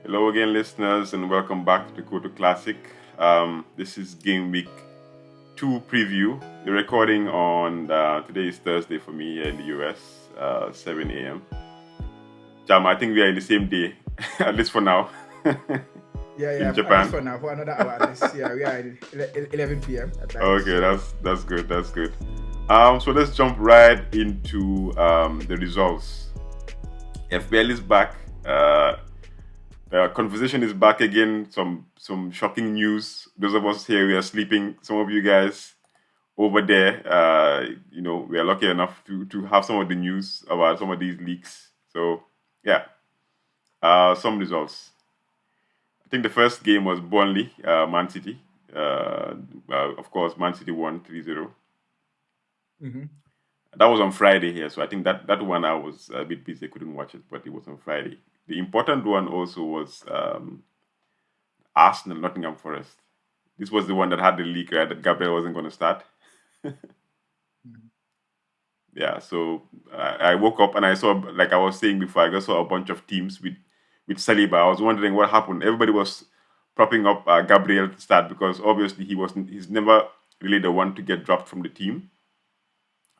Hello again, listeners, and welcome back to the Kotu Classic. This is Game Week 2 preview. The recording on today is Thursday for me here in the US, 7 a.m. Chama, I think we are in the same day, at least for now, Yeah, in at least Japan. for now, for another hour at least. Yeah, we are at 11 p.m. at night. Okay, So, that's good. That's good. So let's jump right into the results. FPL is back. The conversation is back again. Some shocking news. Those of us here, we are sleeping. Some of you guys over there, we are lucky enough to have some of the news about some of these leaks. So yeah, some results. I think the first game was Burnley, Man City. Of course, Man City won 3-0. mm-hmm. That was on Friday here, so I think that one I was a bit busy, couldn't watch it, but it was on Friday. The important one also was Arsenal, Nottingham Forest. This was the one that had the leak, right? That Gabriel wasn't going to start. Mm-hmm. Yeah, so I woke up and I saw, like I was saying before, I just saw a bunch of teams with Saliba. I was wondering what happened. Everybody was propping up Gabriel to start because obviously he's never really the one to get dropped from the team.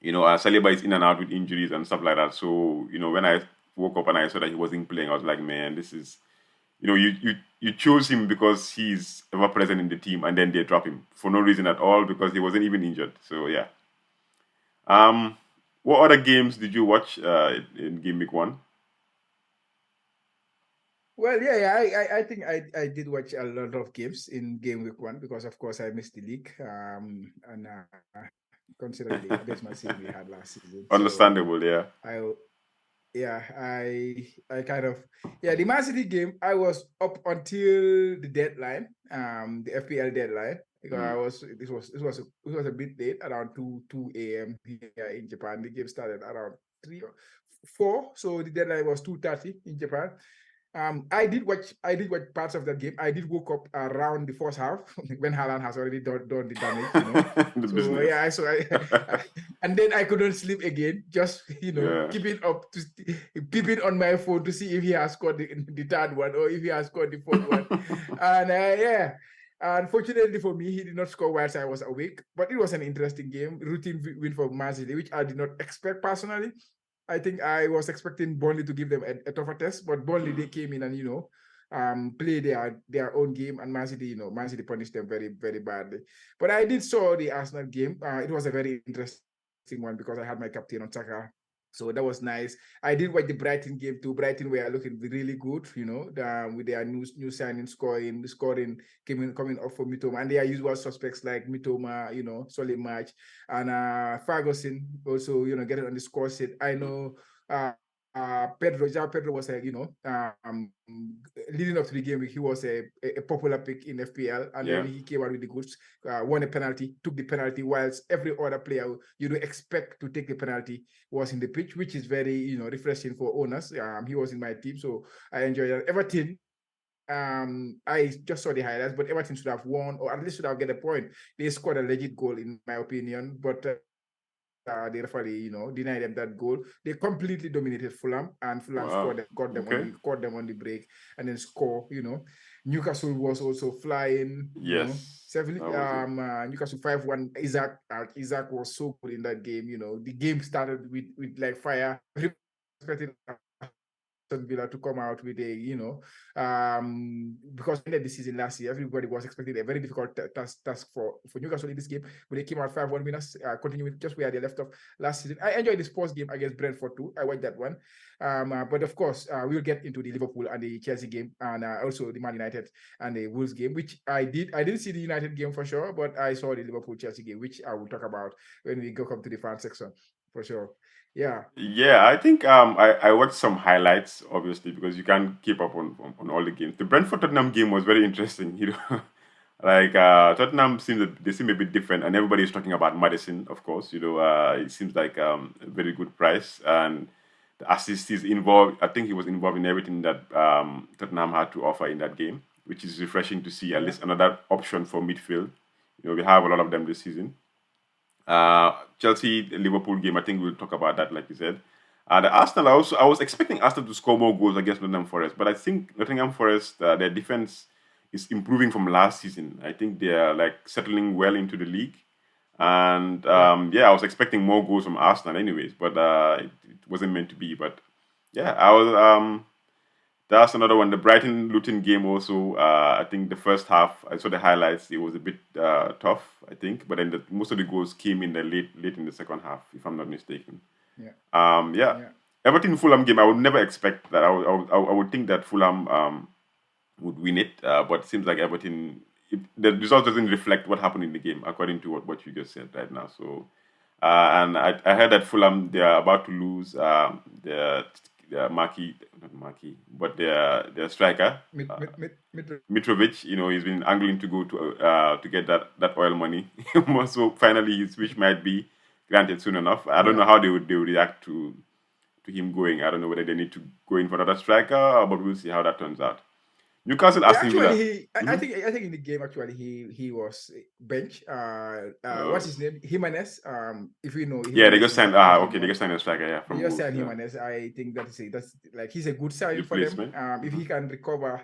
Saliba is in and out with injuries and stuff like that. So when I woke up and I saw that he wasn't playing, I was like, man, this is you choose him because he's ever present in the team, and then they drop him for no reason at all because he wasn't even injured. So yeah. Um, what other games did you watch in Game Week 1? Well, yeah. I think I did watch a lot of games in game week 1 because, of course, I missed the league. And considering the abysmal season we had last season, so Understandable, yeah. I I kind of the Man City game. I was up until the deadline, the FPL deadline. Because Mm. I was this was a bit late, around 2 a.m. here in Japan. The game started around 3 or 4, so the deadline was 2:30 in Japan. I did watch parts of that game. I did woke up around the first half when Haaland has already done the damage. The So business. yeah, and then I couldn't sleep again. Just Yeah. keeping up to keeping on my phone to see if he has scored the third one or if he has scored the fourth one. And yeah, unfortunately for me, he did not score whilst I was awake. But it was an interesting game, routine win for Man City, which I did not expect personally. I think I was expecting Burnley to give them a tougher test, but Burnley Mm. they came in and play their own game, and Man City punished them very very badly. But I did saw the Arsenal game. It was a very interesting one because I had my captain on Saka. So that was nice. I did watch the Brighton game too. Brighton were looking really good, with their new signing scoring coming off for Mitoma, and their usual suspects like Mitoma, solid match, and Ferguson also, getting on the score sheet. I know Pedro was leading up to the game, he was a popular pick in FPL, and Yeah. then he came out with the goods, won a penalty, took the penalty, whilst every other player you don't expect to take the penalty was in the pitch, which is very, refreshing for owners. He was in my team, so I enjoyed that. Everton, I just saw the highlights, but Everton should have won, or at least should have get a point. They scored a legit goal, in my opinion, but the referee, denied them that goal. They completely dominated Fulham, and Fulham Wow. scored, Okay. caught them on the break, and then score. Newcastle was also flying. Yes. That was it. Newcastle 5-1. Isaac was so good in that game. The game started with like fire. Expecting Villa to come out with because ended the season last year, everybody was expecting a very difficult task for Newcastle in this game, but they came out 5-1 winners, continuing just where they left off last season. I enjoyed the sports game against Brentford too. I watched that one. But of course, we'll get into the Liverpool and the Chelsea game, and also the Man United and the Wolves game, which I did. I didn't see the United game for sure, but I saw the Liverpool Chelsea game, which I will talk about when we go come to the fan section for sure. Yeah. Yeah, I think I watched some highlights, obviously, because you can't keep up on all the games. The Brentford Tottenham game was very interesting, Like Tottenham they seem a bit different, and everybody is talking about Madison, of course. It seems like a very good price, and the assist is involved. I think he was involved in everything that Tottenham had to offer in that game, which is refreshing to see. At Yeah. least another option for midfield. We have a lot of them this season. Chelsea Liverpool game, I think we'll talk about that, like you said. The Arsenal, I was expecting Arsenal to score more goals against Nottingham Forest, but I think Nottingham Forest, their defense is improving from last season. I think they are like settling well into the league, and Yeah. I was expecting more goals from Arsenal, anyways, but it wasn't meant to be. But yeah, I was that's another one. The Brighton Luton game also. I think the first half, I saw the highlights. It was a bit tough, I think, but then most of the goals came in the late in the second half, if I'm not mistaken. Yeah. Yeah, Yeah. Everton Fulham game. I would never expect that. I would think that Fulham would win it, but it seems like Everton. The result doesn't reflect what happened in the game, according to what you just said right now. So, and I heard that Fulham they are about to lose their marquee, not marquee, but their striker Mitrovic. You know, he's been angling to go to get that oil money. So finally, his wish might be granted soon enough. I don't know Yeah. how they would react to him going. I don't know whether they need to go in for another striker, but we'll see how that turns out. Newcastle, Yeah, Aston actually, Villa. I think in the game actually he was bench. What's Uh, his name? Jimenez. If you know yeah, they Jimenez just is signed. actually Okay, they one. just signed a striker. Yeah, They from just Wolves. signed Yeah, Jimenez. I think that's like he's a good sign for them. replacement. If he can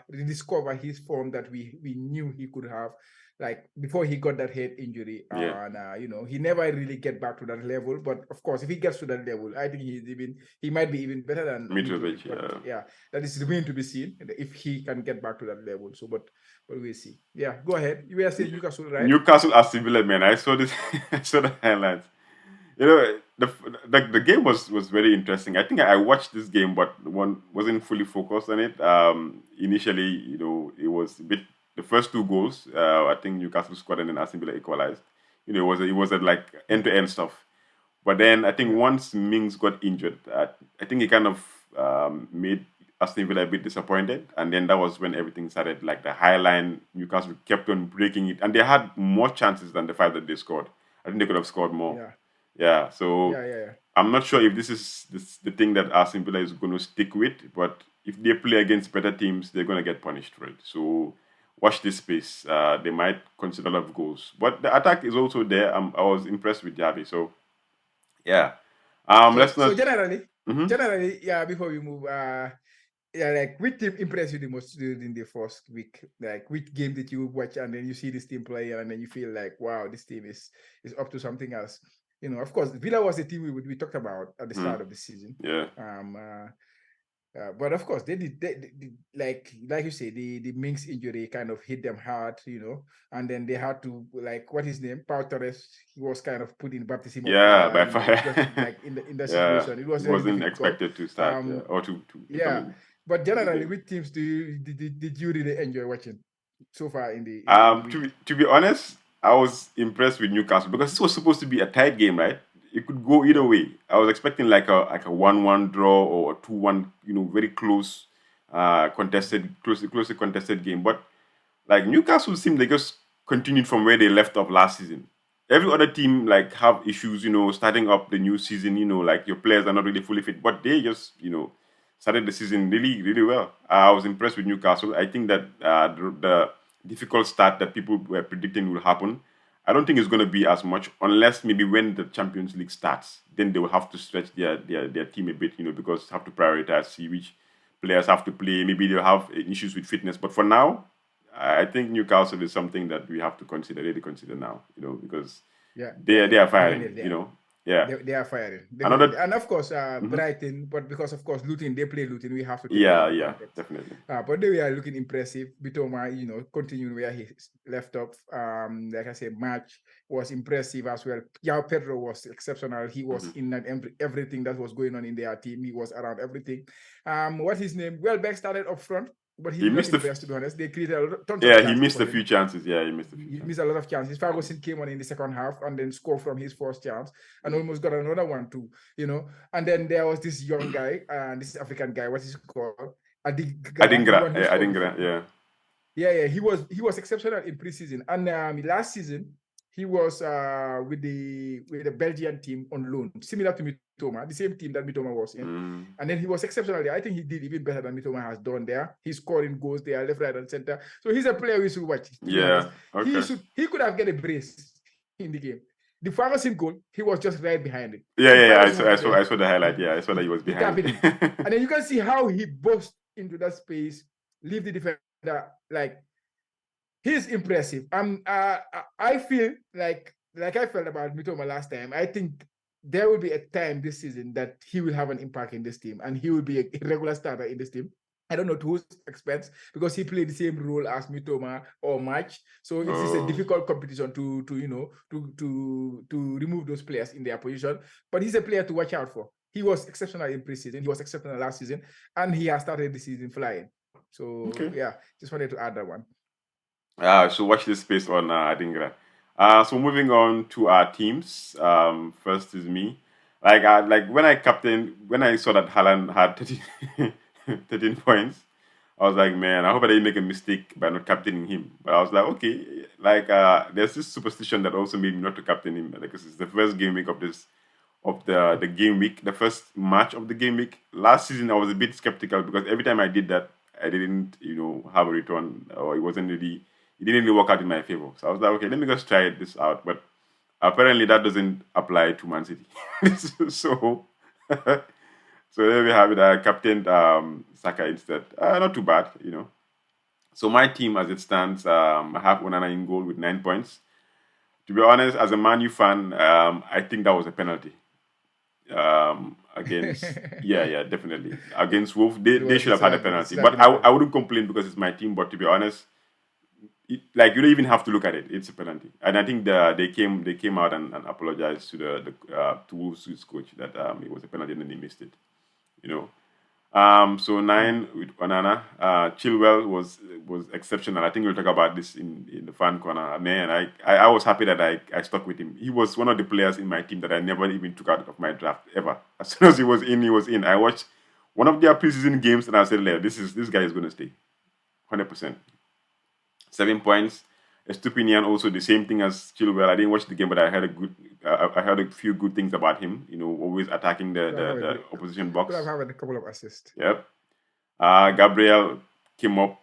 rediscover his form that we knew he could have, like before he got that head injury, Yeah, and he never really get back to that level. But of course, if he gets to that level, I think he might be even better than Mitrovic. Mitrovic. But yeah, that is remain to be seen if he can get back to that level. So, but we'll see. Yeah, go ahead. You were saying Newcastle, right? Newcastle, Aston Villa. Man, I saw this. I saw the highlights. You know, the game was very interesting. I think I watched this game, but one wasn't fully focused on it. Initially, it was a bit the first two goals. I think Newcastle scored and then Aston Villa equalized. It was a, like end to end stuff. But then I think Yeah. once Mings got injured, I think it kind of made Aston Villa a bit disappointed, and then that was when everything started. Like the high line, Newcastle kept on breaking it, and they had more chances than the five that they scored. I think they could have scored more. Yeah. Yeah, so Yeah. I'm not sure if this is the thing that Aston Villa is going to stick with, but if they play against better teams, they're going to get punished for it. So watch this space. They might consider a lot of goals, but the attack is also there. I was impressed with Javi. So yeah, So let's not. Mhm. generally, yeah. Before we move, yeah, like which team impressed you the most during the first week? Like which game did you watch and then you see this team play and then you feel like, wow, this team is up to something else. Of course, Villa was the team we talked about at the start Mhm. of the season. Yeah. Um, but of course, they like you say, the Minks injury kind of hit them hard, and then they had to like what his name, Pau Torres, he was kind of put in baptism of Yeah, fire, by just fire. like in that Yeah, situation. It was very wasn't difficult. expected to start Um, or to come yeah, but in the generally, game. which teams did you really enjoy watching so far in the week? To be honest, I was impressed with Newcastle because this was supposed to be a tight game, right? It could go either Yeah, way. I was expecting like a 1-1 draw or a 2-1, very close, closely contested game. But like Newcastle seemed they just continued from where they left off last season. Every other team like have issues, starting up the new season. Like your players are not really fully fit, but they just started the season really really well. I was impressed with Newcastle. I think that the difficult start that people were predicting will happen. I don't think it's going to be as much unless maybe when the Champions League starts, then they will have to stretch their team a bit, because have to prioritize, see which players have to play. Maybe they'll have issues with fitness, but for now, I think Newcastle is something that we have to really consider now, because they are firing, definitely. Yeah. They are firing, definitely. Another And of course, mhm. Brighton, but because of course Luton, they play Luton, we have to take that Yeah, into yeah, context. definitely. But they were looking impressive. Bitoma, continuing where he left off. Like I said, Match was impressive as well. Yao Pedro was exceptional. He was Hmm. in everything that was going on in their team. He was around everything. What his name? Welbeck started up front, but he He did not missed impress, to be honest. They created tons of yeah, he chances missed for a him. few chances. Yeah, he missed a few He chances. missed a lot of chances. Ferguson came on in the second half and then scored from his first chance and almost got another one too. And then there was this young guy and this African guy, what's he called? Adigara, the one who I scored didn't before. yeah. Yeah, he was exceptional in preseason. And last season, he was with the Belgian team on loan, similar to Mitoma, the same team that Mitoma was in. Mm, And then he was exceptional there. I think he did even better than Mitoma has done there. He's scoring goals there, left, right, and center. So he's a player we should watch, to be honest. yeah. Okay. He could have get a brace in the game. the Ferguson goal, he was just right behind it. Yeah, If yeah, yeah. Ferguson was I there, saw the highlight. Yeah, I saw that he was he behind. tapped it. And then you can see how he burst into that space, leave the defender. Like, he's impressive. I feel like I felt about Mitoma last time. I think there will be a time this season that he will have an impact in this team, and he will be a regular starter in this team. I don't know to whose expense, because he played the same role as Mitoma or Match. So it's just a Oh, difficult competition to remove those players in their position. But he's a player to watch out for. He was exceptional in preseason. He was exceptional last season, and he has started the season flying. So okay. yeah, just wanted to add that one. So watch this space on Adingra. So moving on to our teams. First is me. When I saw that Haaland had 13, 13 points, I was like, man, I hope I didn't make a mistake by not captaining him. But I was like, okay, there's this superstition that also made me not to captain him. Like, this is the first game week of the game week, the first match of the game week. Last season, I was a bit skeptical because every time I did that, I didn't, have a return, or it didn't really work out in my favor. So I was like, okay, let me just try this out. But apparently, that doesn't apply to Man City. so, so there we have it. I captained Saka instead. Not too bad. So my team, as it stands, I have Onana in goal with 9 points. To be honest, as a Man U fan, I think that was a penalty. Against yeah, definitely against Wolf, It they was. should have had a It penalty. should have But been a I penalty. wouldn't complain because it's my team. But to be honest, like you don't even have to look at it. It's a penalty, and I think they came out and apologized to to Wolves' coach that it was a penalty and then they missed it. You know. So Mm. 9 with Onana. Chilwell was exceptional. I think we'll talk about this in the fan corner. Man, I was happy that I stuck with him. He was one of the players in my team that I never even took out of my draft ever. As soon as he was in, he was in. I watched one of their preseason games and I said, this guy is gonna stay. 100%. 7 points. Estupinian also the same thing as Chilwell. I didn't watch the game, but I heard a few good things about him. Always attacking Could have had the opposition could have box. had a couple of assists. Yep. Gabriel came up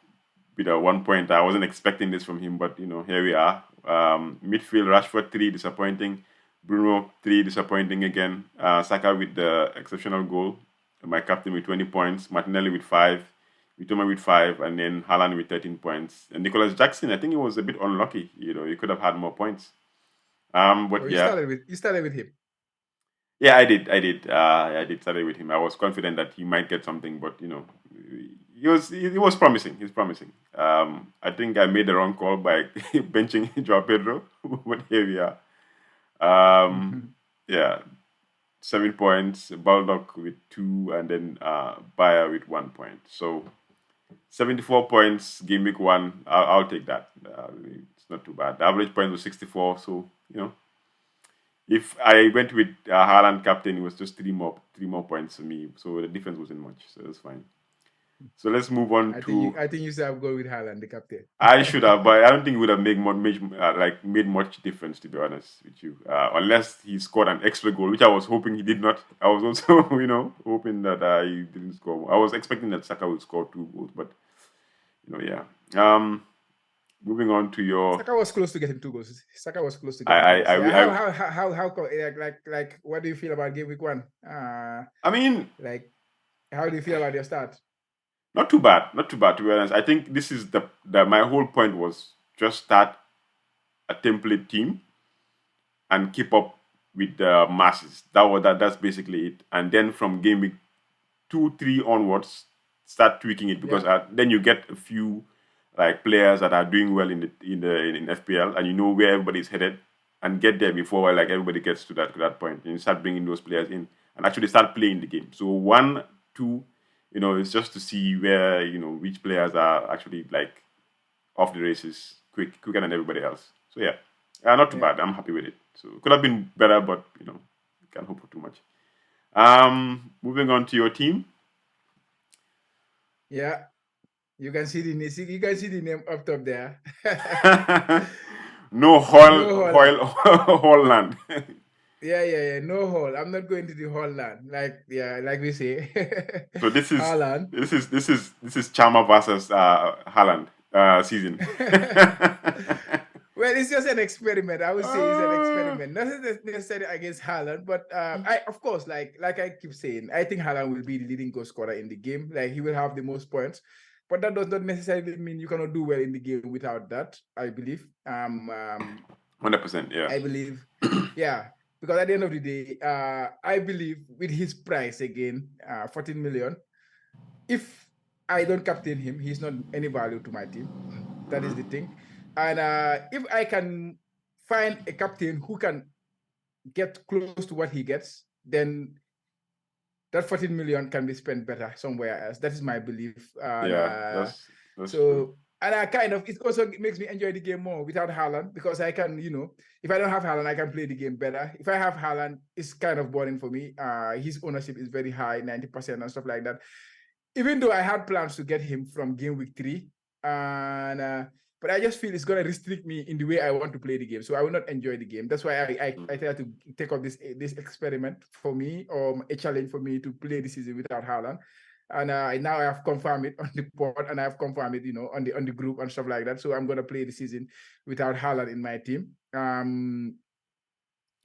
with a 1 point. I wasn't expecting this from him, but here we are. Midfield, Rashford 3, disappointing. Bruno 3, disappointing again. Saka with the exceptional goal. My captain with 20 points. Martinelli with 5. Mitoma with 5, and then Haaland with 13 points. And Nicholas Jackson, I think he was a bit unlucky. He could have had more points. Oh, But yeah, you started with him. yeah, I did study with him. I was confident that he might get something, but he was promising. He's promising. I think I made the wrong call by benching Joao Pedro, but here we are. Um, yeah, 7 points. Baldock with 2, and then Bayer with 1 point. So 74 points game week one. I'll take that. It's not too bad. The average point was 64. So if I went with Haaland captain, it was just three more points for me. So the difference wasn't much. So that's fine. So let's move on to. I think you should have gone with Haaland, the captain. I should have, but I don't think it would have made much difference, to be honest with you. Unless he scored an extra goal, which I was hoping he did not. I was also, hoping that he didn't score. I was expecting that Saka would score 2 goals, but yeah. Moving on to your. Saka was close to getting 2 goals. Saka was close to I getting 2 goals. I Yeah. I, I, Like what do you feel about game week one? I mean, Like, how do you feel about your start? not too bad. Not too bad, to be honest. I think this is the my whole point was just start a template team and keep up with the masses. That's basically it. And then from game week 2, 3 onwards, start tweaking it because Yeah. then you get a few like players that are doing well in FPL, and you know where everybody's headed, and get there before like everybody gets to that point. And you start bringing those players in and actually start playing the game. So 1, 2, it's just to see where which players are actually like off the races quicker than everybody else. So yeah, not too Yeah. bad. I'm happy with it. So it could have been better, but you can't hope for too much. Moving on to your team. Yeah. You can see the name up top there. No No hall. Holland. Yeah. No hall. I'm not going to the hall land. Like we say. So this is Haaland. this is this is this is Chama versus Haaland season. Well, it's just an experiment. I would say it's an experiment. Not necessarily against Haaland, but I, of course, like I keep saying, I think Haaland will be the leading goal scorer in the game. Like he will have the most points, but that does not necessarily mean you cannot do well in the game without that. I believe. 100%, yeah. I believe, yeah, because at the end of the day, I believe with his price again, 14 million. If I don't captain him, he's not any value to my team. That is the thing. And if I can find a captain who can get close to what he gets, then that 14 million can be spent better somewhere else. That is my belief. And that's so true. and I kind of, it also makes me enjoy the game more without Haaland, because I can, if I don't have Haaland, I can play the game better. If I have Haaland, it's kind of boring for me. His ownership is very high, 90% and stuff like that. Even though I had plans to get him from game week 3, and but I just feel it's gonna restrict me in the way I want to play the game, so I will not enjoy the game. That's why I try to take up this experiment for me, or a challenge for me to play the season without Haaland. And now I have confirmed it on the board, and I have confirmed it, on the group and stuff like that. So I'm gonna play the season without Haaland in my team.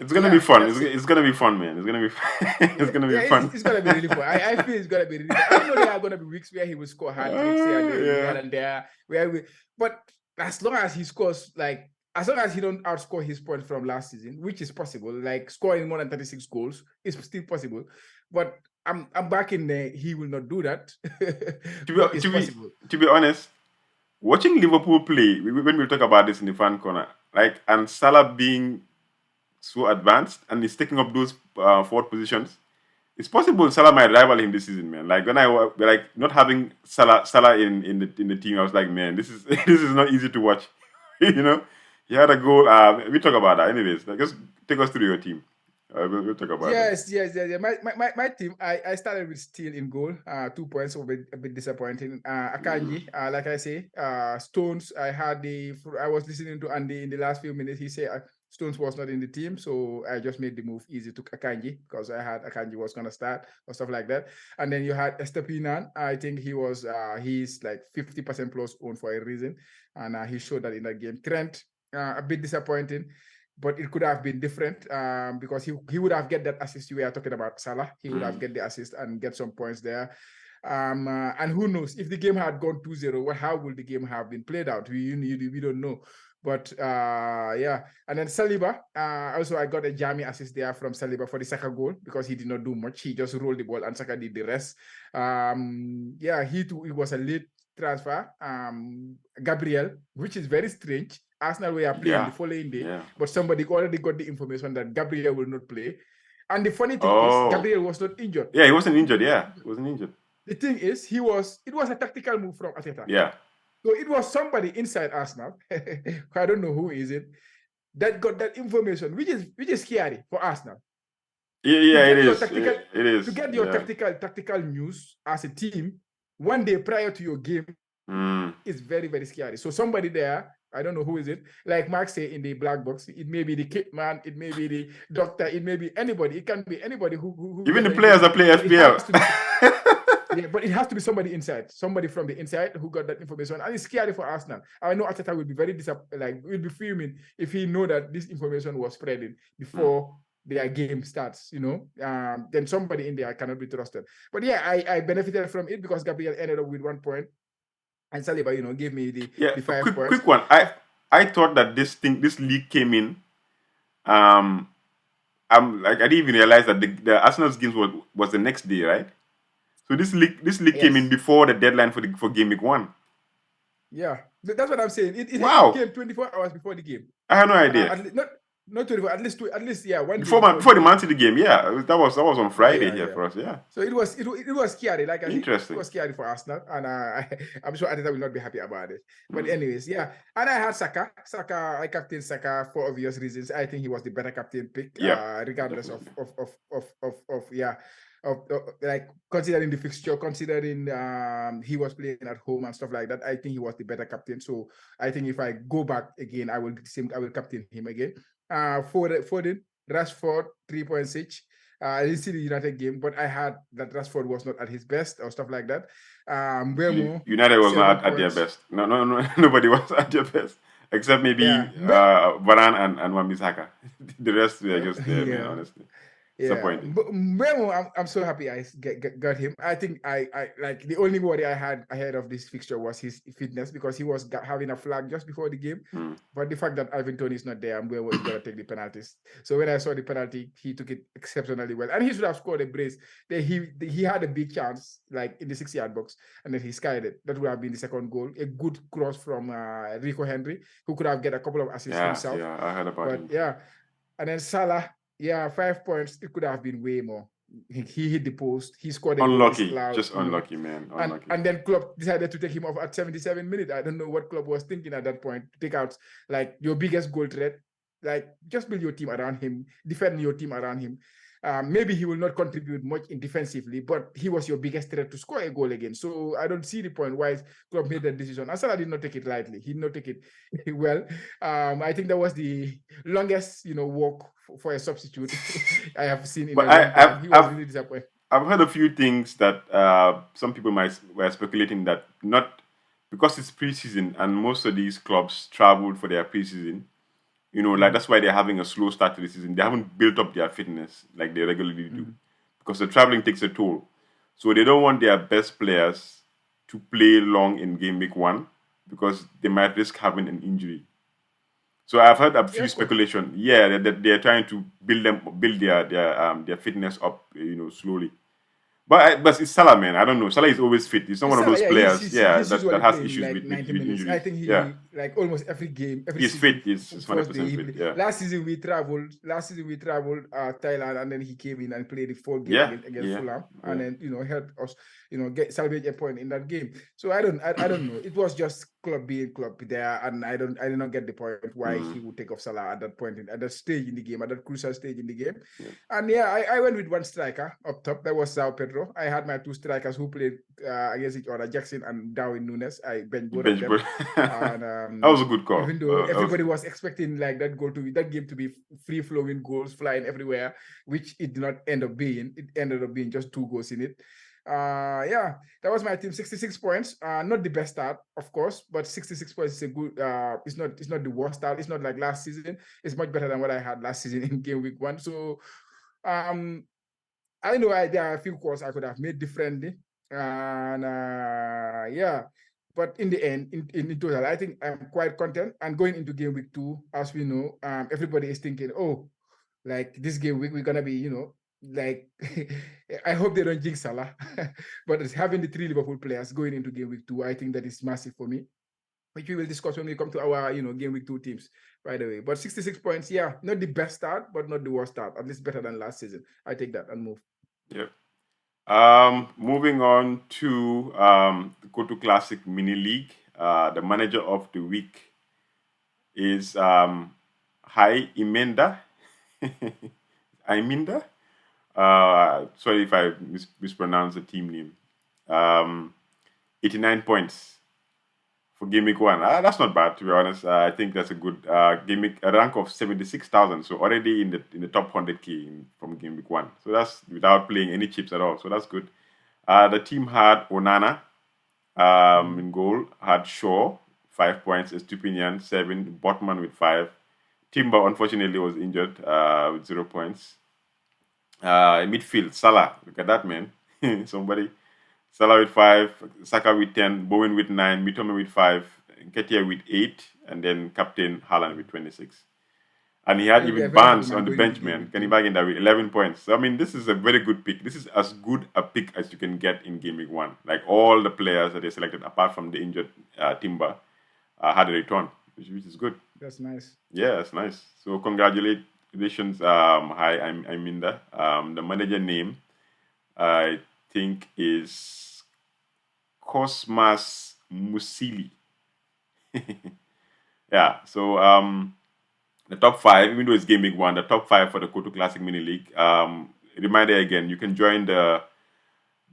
It's gonna be fun. That's it. It's gonna be fun, man. It's gonna be it's gonna be fun. It's gonna be really fun. I feel it's gonna be really fun. I know there are gonna be weeks where he will score hat tricks here and there, but as long as he scores, like, as long as he don't outscore his points from last season, which is possible, like scoring more than 36 goals is still possible. But I'm back in there. He will not do that, but it's possible. To be honest, watching Liverpool play, when we talk about this in the fan corner, like, and Salah being so advanced and he's taking up those forward positions, it's possible Salah might rival him this season, man. Like when like not having Salah in the team, I was like, man, this is this is not easy to watch. He had a goal. We talk about that, anyways. Like, just take us through your team. We'll talk about that. Yes. My team, I started with Steele in goal, 2 points, a bit disappointing. Akanji, like I say, Stones, I was listening to Andy in the last few minutes. He said Stones was not in the team, so I just made the move easy to Akanji, because I had Akanji was going to start or stuff like that. And then you had Estepinan. I think he's like 50% plus owned for a reason, and he showed that in that game. Trent, a bit disappointing, but it could have been different, because he would have get that assist you were talking about, Salah. He would have get the assist and get some points there. And who knows, if the game had gone 2-0, how would the game have been played out? We don't know. But yeah, and then Saliba, also I got a jammy assist there from Saliba for the Saka goal, because he did not do much. He just rolled the ball and Saka did the rest. Yeah, it was a late transfer. Gabriel, which is very strange. Arsenal were playing the following day, but somebody already got the information that Gabriel will not play. And the funny thing is, Gabriel was not injured. Yeah, he wasn't injured. Yeah, he wasn't injured. The thing is, it was a tactical move from Arteta. Yeah. So it was somebody inside Arsenal, I don't know who is it, that got that information, which is scary for Arsenal. Yeah, it is. It is. To get your tactical news as a team 1 day prior to your game is very, very scary. So somebody there, I don't know who is it, like Mark say in the black box, it may be the kit man, it may be the doctor, it may be anybody. It can be anybody who even the players that play FPL. Yeah, but it has to be somebody inside, somebody from the inside who got that information, and it's scary for Arsenal. I know Arteta will be very will be fuming if he know that this information was spreading before their game starts. Then somebody in there cannot be trusted. But yeah, I benefited from it because Gabriel ended up with 1 point, and Saliba, gave me the 5 points. Quick one. I thought that this league came in. I didn't even realize that the Arsenal's games was the next day, right? So this league came in before the deadline for game week 1. Yeah, that's what I'm saying. It came 24 hours before the game. I had no idea. Not 24, at least 1 before the Man City game. Yeah, that was on Friday for us. Yeah. So it was scary. Like interesting. It was scary for Arsenal, and I'm sure Arteta will not be happy about it. But anyways, yeah. And I had Saka. I captained Saka for obvious reasons. I think he was the better captain pick. Regardless of like considering the fixture, considering he was playing at home and stuff like that, I think he was the better captain. So I think if I go back again, I will captain him again. Foden, Rashford, 3.6. I didn't see the United game, but I had that Rashford was not at his best or stuff like that. United was not at their best. No, nobody was at their best. except maybe Yeah. Varane and Wan-Bissaka. The rest were just there, man. Yeah. Honestly, Yeah, disappointing. but Memo, I'm so happy I got him. I think I like the only worry I had ahead of this fixture was his fitness because he was having a flag just before the game. Mm. But the fact that Ivan Toney is not there, Memo is gonna take the penalties. So when I saw the penalty, he took it exceptionally well, and he should have scored a brace. He had a big chance like in the 6-yard box, and then he skied it. That would have been the second goal. A good cross from Rico Henry, who could have get a couple of assists Yeah, himself. yeah, I heard about But him too. yeah, and then Salah, yeah, 5 points. It could have been way more. He hit the post. He scored a goal Unlucky, disallowed, just unlucky, man. and Unlucky. and then Klopp decided to take him off at 77 minutes. I don't know what Klopp was thinking at that point. To take out like your biggest goal threat, like just build your team around him, defend your team around him. Maybe he will not contribute much in defensively, but he was your biggest threat to score a goal again. So I don't see the point why Klopp made that decision. And Salah did not take it lightly. He did not take it well. I think that was the longest, walk for a substitute I have seen in But a long time. He was really disappointed. I've heard a few things that some people were speculating that not because it's preseason and most of these clubs traveled for their preseason. Like that's why they're having a slow start to the season. They haven't built up their fitness like they regularly do because the traveling takes a toll. So they don't want their best players to play long in game week 1 because they might risk having an injury. So I've heard a Yeah, few of course. speculation. Yeah, that they're trying to build their fitness up, slowly. But it's Salah, man. I don't know. Salah is always fit. He's not one of Salah, those yeah, players, yeah, he's that usually has playing issues like with 90 with minutes. I injuries. think Yeah, he like almost every game, every he's fit. season, He's hundred first day percent he fit. played. Yeah, Last season we traveled. Thailand, and then he came in and played the full game yeah, against yeah, Fulham, and yeah. then helped us get salvage a point in that game. So I don't know. It was just club being club there, and I did not get the point why Mm, he would take off Salah at that point at that stage in the game, at that crucial stage in the game. yeah. And yeah, I went with one striker up top. That was Sao Pedro. I had my two strikers who played against each other, Jackson and Darwin Nunes. I benched both of Bench, them. but And that was a good call. even though That was everybody good. was expecting like that game to be free flowing goals flying everywhere, which it did not end up being. It ended up being just 2 goals in it. Yeah, that was my team. 66 points. Not the best start, of course, but 66 points is a good. It's not the worst start. It's not like last season. It's much better than what I had last season in game week 1. So, um, I know there are a few calls I could have made differently, and yeah, but in the end, in total, I think I'm quite content. And going into game week 2, as we know, everybody is thinking, oh, like this game week we're gonna be, like I hope they don't jinx Salah, but it's having the 3 Liverpool players going into game week 2, I think that is massive for me, which we will discuss when we come to our, game week 2 teams, by the way. But 66 points, yeah, not the best start, but not the worst start. At least better than last season. I take that and move. Yep. Moving on to the Kotu Classic Mini-league. The manager of the week is Hai Imenda. Iminda. Sorry if I mispronounce the team name. 89 points for game week 1. That's not bad, to be honest. I think that's a good game week, a rank of 76,000. So already in the top 100k from game week 1. So that's without playing any chips at all. So that's good. The team had Onana in goal, had Shaw 5 points, Estupinian 7, Botman with 5. Timber unfortunately was injured with 0 points. Midfield, Salah. Look at that, man. Somebody. Salah with 5, Saka with 10, Bowen with 9, Mitoma with 5, Nketiah with 8, and then Captain Haaland with 26. And he had He'll be a even very happy Barnes man on the going into bench, game man. week Kenny 2. Bagenda with 11 points. So, I mean, this is a very good pick. This is as good a pick as you can get in game week 1. Like all the players that they selected, apart from the injured Timber, had a return, which is good. That's nice. Yeah, that's nice. So congratulations, hi, I'm Minda. The manager name I think is Cosmas Musili. Yeah. So the top 5, even though it's game week 1, the top 5 for the Kotu Classic Mini-league. Reminder again, you can join the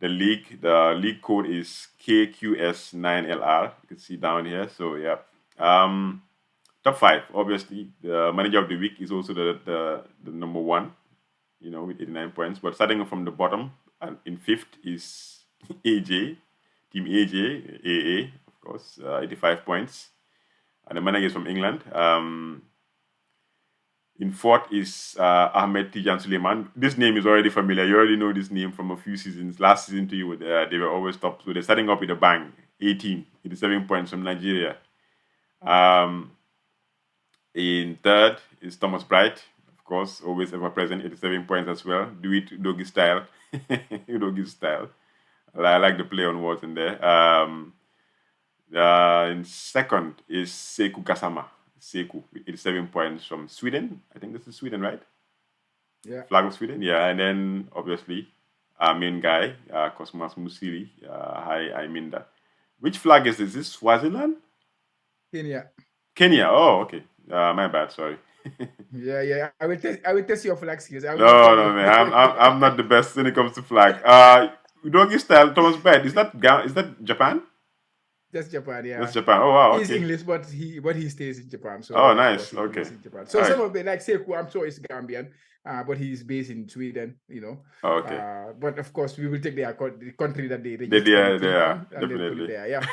league. The league code is KQS9LR. You can see down here. So yeah. Top 5, obviously, the manager of the week is also the number 1, with 89 points. But starting from the bottom, and in 5th is AJ, Team AJ, AA, of course, 85 points. and the manager is from England. In fourth is Ahmed Tijan Suleiman. This name is already familiar. You already know this name from a few seasons. Last season to you, they were always top. So they're starting up with a bang. 18, 87 points from Nigeria. In third is Thomas Bright. Of course, always ever present, 87 points as well. Do it doggy style. Doggy style. I like the play on words in there. In second is Sekou Gassama. Sekou, with 87 points from Sweden. I think this is Sweden, right? Yeah. Flag of Sweden, yeah. And then, obviously, our main guy, Cosmas Musili. I mean that. Which flag is this? Is this Swaziland? Kenya. Kenya. Oh, okay. My bad. Sorry. Yeah. I will test your flag skills. I will not tell No, you. man. I'm not the best when it comes to flag. Doggy style, Thomas Bright. Is that Japan? That's Japan, yeah. That's Japan. Oh wow, He's okay. English, but he stays in Japan. So Oh, of course nice. he Okay. plays in Japan. All So right. some of the like Sekou, I'm sure is Gambian, but he's based in Sweden. Oh, okay. But of course we will take the country that they They register the team are on and then put it definitely. there. Yeah.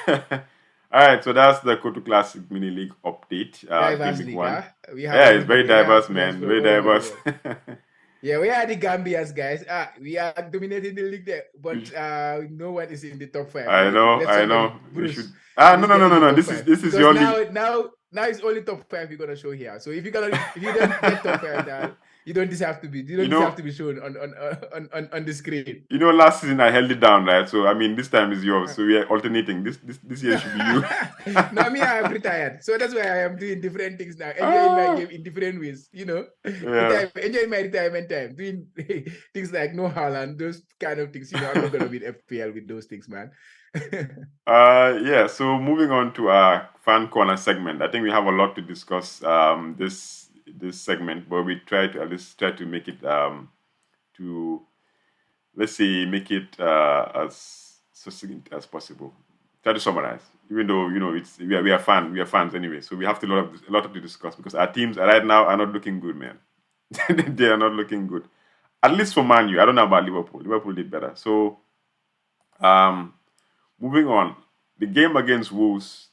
All right, so that's the Kotu Classic Mini-league update. Diverse Game week league, one. We have Yeah, it's very we have diverse, players man. from Very all over the diverse. world. Yeah, we are the Gambians, guys. We are dominating the league there, but no one is in the top 5. I know. Let somebody, We should. Bruce, No, please get in the no. top 5. This is Because your league. now it's only top 5 we're gonna show here. So if you don't get top 5, now you don't deserve to be shown on the screen. Last season I held it down, right? So I mean, this time is yours. So we are alternating. This year should be you. No, me, I have retired. So that's why I am doing different things now, enjoying my game in different ways, Yeah. enjoying my retirement time, doing things like no Haaland, those kind of things. I'm not going to win FPL with those things, man. Yeah, so moving on to our fan corner segment. I think we have a lot to discuss this segment, but we try to at least try to make it to let's say make it as succinct as possible. Try to summarize, even though it's we are fans anyway, so we have to a lot to discuss because our teams right now are not looking good, man. They are not looking good, at least for ManU. I don't know about Liverpool. Liverpool did better. So moving on, the game against Wolves,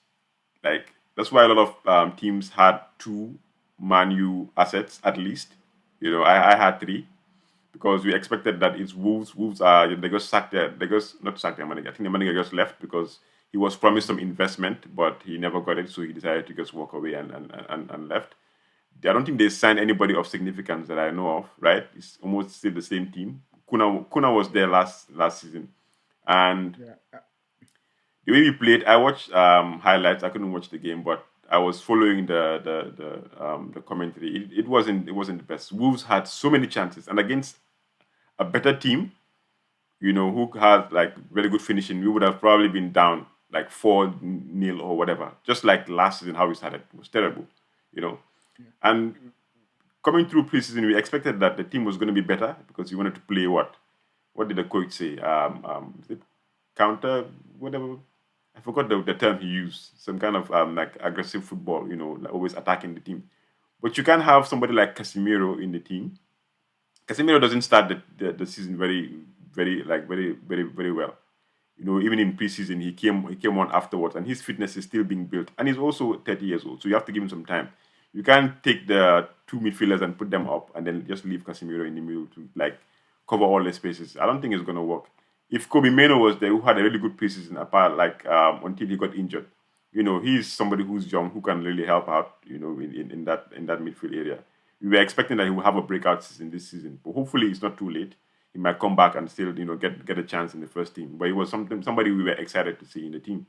like that's why a lot of teams had two ManU assets at least. I had three because we expected that it's Wolves. Wolves are they just sacked they just not sacked their manager. I think the manager just left because he was promised some investment, but he never got it, so he decided to just walk away and left. I don't think they signed anybody of significance that I know of. Right? It's almost still the same team. Kuna was there last season, and the way we played, I watched highlights. I couldn't watch the game, but I was following the commentary. It wasn't the best. Wolves had so many chances, and against a better team, who had like very good finishing, we would have probably been down like 4-0 or whatever. Just like last season, how we started, it was terrible, And coming through preseason, we expected that the team was going to be better because we wanted to play what? What did the coach say? Is it counter whatever? I forgot the term he used. Some kind of like aggressive football, like always attacking the team. But you can't have somebody like Casemiro in the team. Casemiro doesn't start the season very, very, like very, very, very well. Even in preseason, he came on afterwards, and his fitness is still being built. And he's also 30 years old, so you have to give him some time. You can't take the two midfielders and put them up, and then just leave Casemiro in the middle to like cover all the spaces. I don't think it's gonna work. If Kobe Mano was there, who had a really good preseason, apart like until he got injured, he's somebody who's young who can really help out. In that midfield area. We were expecting that he will have a breakout season this season, but hopefully it's not too late. He might come back and still, get a chance in the first team. But he was somebody we were excited to see in the team.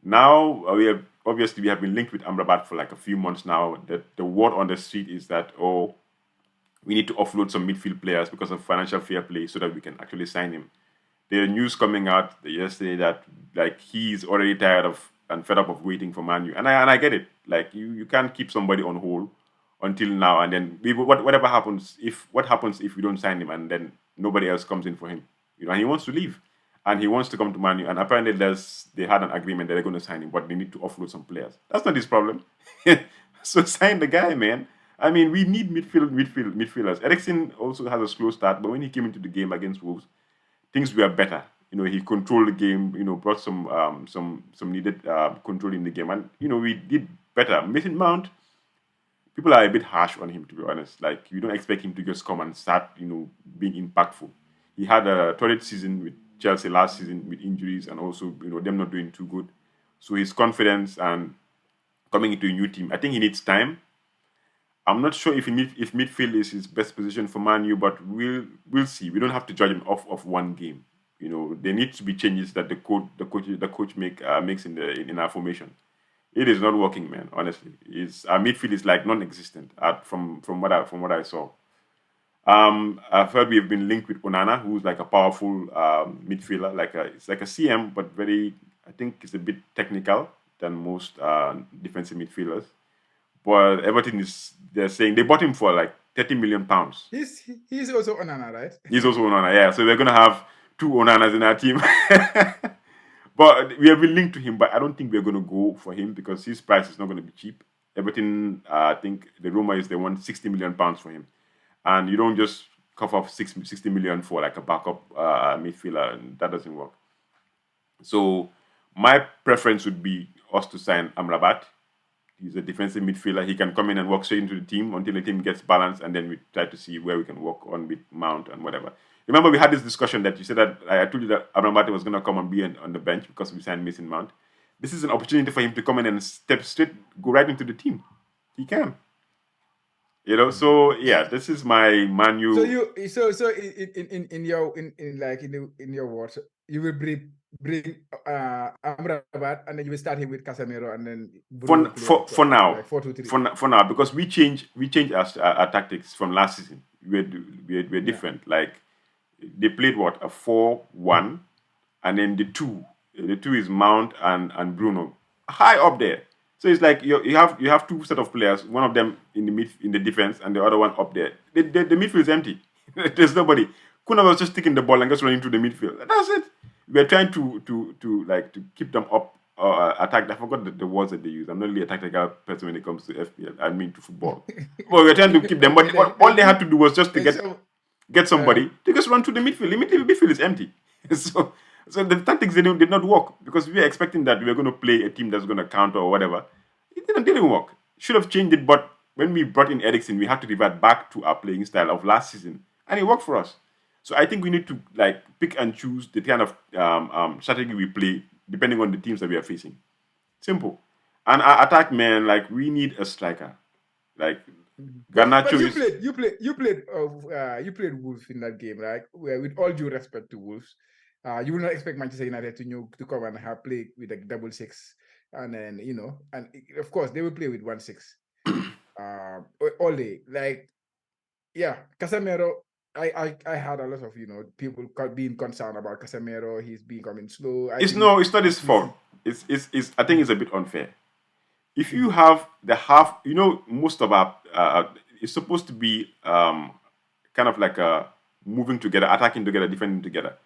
Now we have been linked with Amrabat for like a few months now. The word on the street is that we need to offload some midfield players because of financial fair play so that we can actually sign him. There are news coming out yesterday that like he's already tired of and fed up of waiting for ManU, and I get it. Like you can't keep somebody on hold until now, and then whatever happens what happens if we don't sign him, and then nobody else comes in for him, and he wants to leave, and he wants to come to ManU, and apparently they had an agreement that they're going to sign him, but they need to offload some players. That's not his problem. So sign the guy, man. I mean, we need midfielders. Eriksen also has a slow start, but when he came into the game against Wolves, things were better. he controlled the game. Brought some needed control in the game, and we did better. Mason Mount, people are a bit harsh on him, to be honest. Like, you don't expect him to just come and start, being impactful. He had a torrid season with Chelsea last season with injuries and also, them not doing too good. So his confidence and coming into a new team, I think he needs time. I'm not sure if midfield is his best position for ManU, but we'll see. We don't have to judge him off of one game. There needs to be changes that the coach makes in our formation. It is not working, man. Honestly, our midfield is like non-existent from what I saw. I've heard we have been linked with Onana, who's like a powerful midfielder, it's like a CM, but I think it's a bit technical than most defensive midfielders. But Everton they're saying they bought him for like £30 million. He's also Onana, right? He's also Onana, yeah. So we're gonna have two Onanas in our team. But we have been linked to him, but I don't think we're going to go for him because his price is not going to be cheap. Everton, I think the rumor is they want £60 million for him. And you don't just cough up 60 million for like a backup midfielder, and that doesn't work. So my preference would be us to sign Amrabat. He's a defensive midfielder. He can come in and work straight into the team until the team gets balanced, and then we try to see where we can work on with Mount and whatever. Remember, we had this discussion that you said that I told you that Amrabat was going to come and be on the bench because we signed Mason Mount. This is an opportunity for him to come in and step straight, go right into the team. He can. So yeah, this is my ManU. So in your words, you will bring Amrabat and then you will start him with Casemiro and then for now, like 4-2-3. For now, because we changed our tactics from last season. We're different. Like, they played a 4-1, and then the two is Mount and Bruno high up there. So it's like you have two set of players, one of them in the defense and the other one up there. The midfield is empty. There's nobody. Kuna was just taking the ball and just running through the midfield. That's it. We're trying to keep them up attack. I forgot the words that they use. I'm not really a tactical person when it comes to FPL. I mean to football. But we're trying to keep them. But all they had to do was just to get somebody to just run through the midfield. The midfield is empty. So the tactics did not work because we were expecting that we were going to play a team that's going to counter or whatever. It didn't work. Should have changed it, but when we brought in Eriksen, we had to revert back to our playing style of last season, and it worked for us. So I think we need to pick and choose the kind of strategy we play depending on the teams that we are facing. Simple. And our attack, man, we need a striker. Garnacho you played Wolves in that game, right? With all due respect to Wolves. You will not expect Manchester United to come and play with a 6-6, and then and of course they will play with 1-6 all day. Casemiro. I had a lot of people being concerned about Casemiro. He's becoming slow. It's not his fault. It's I think it's a bit unfair. If you have the half, most of our it's supposed to be kind of like a moving together, attacking together, defending together.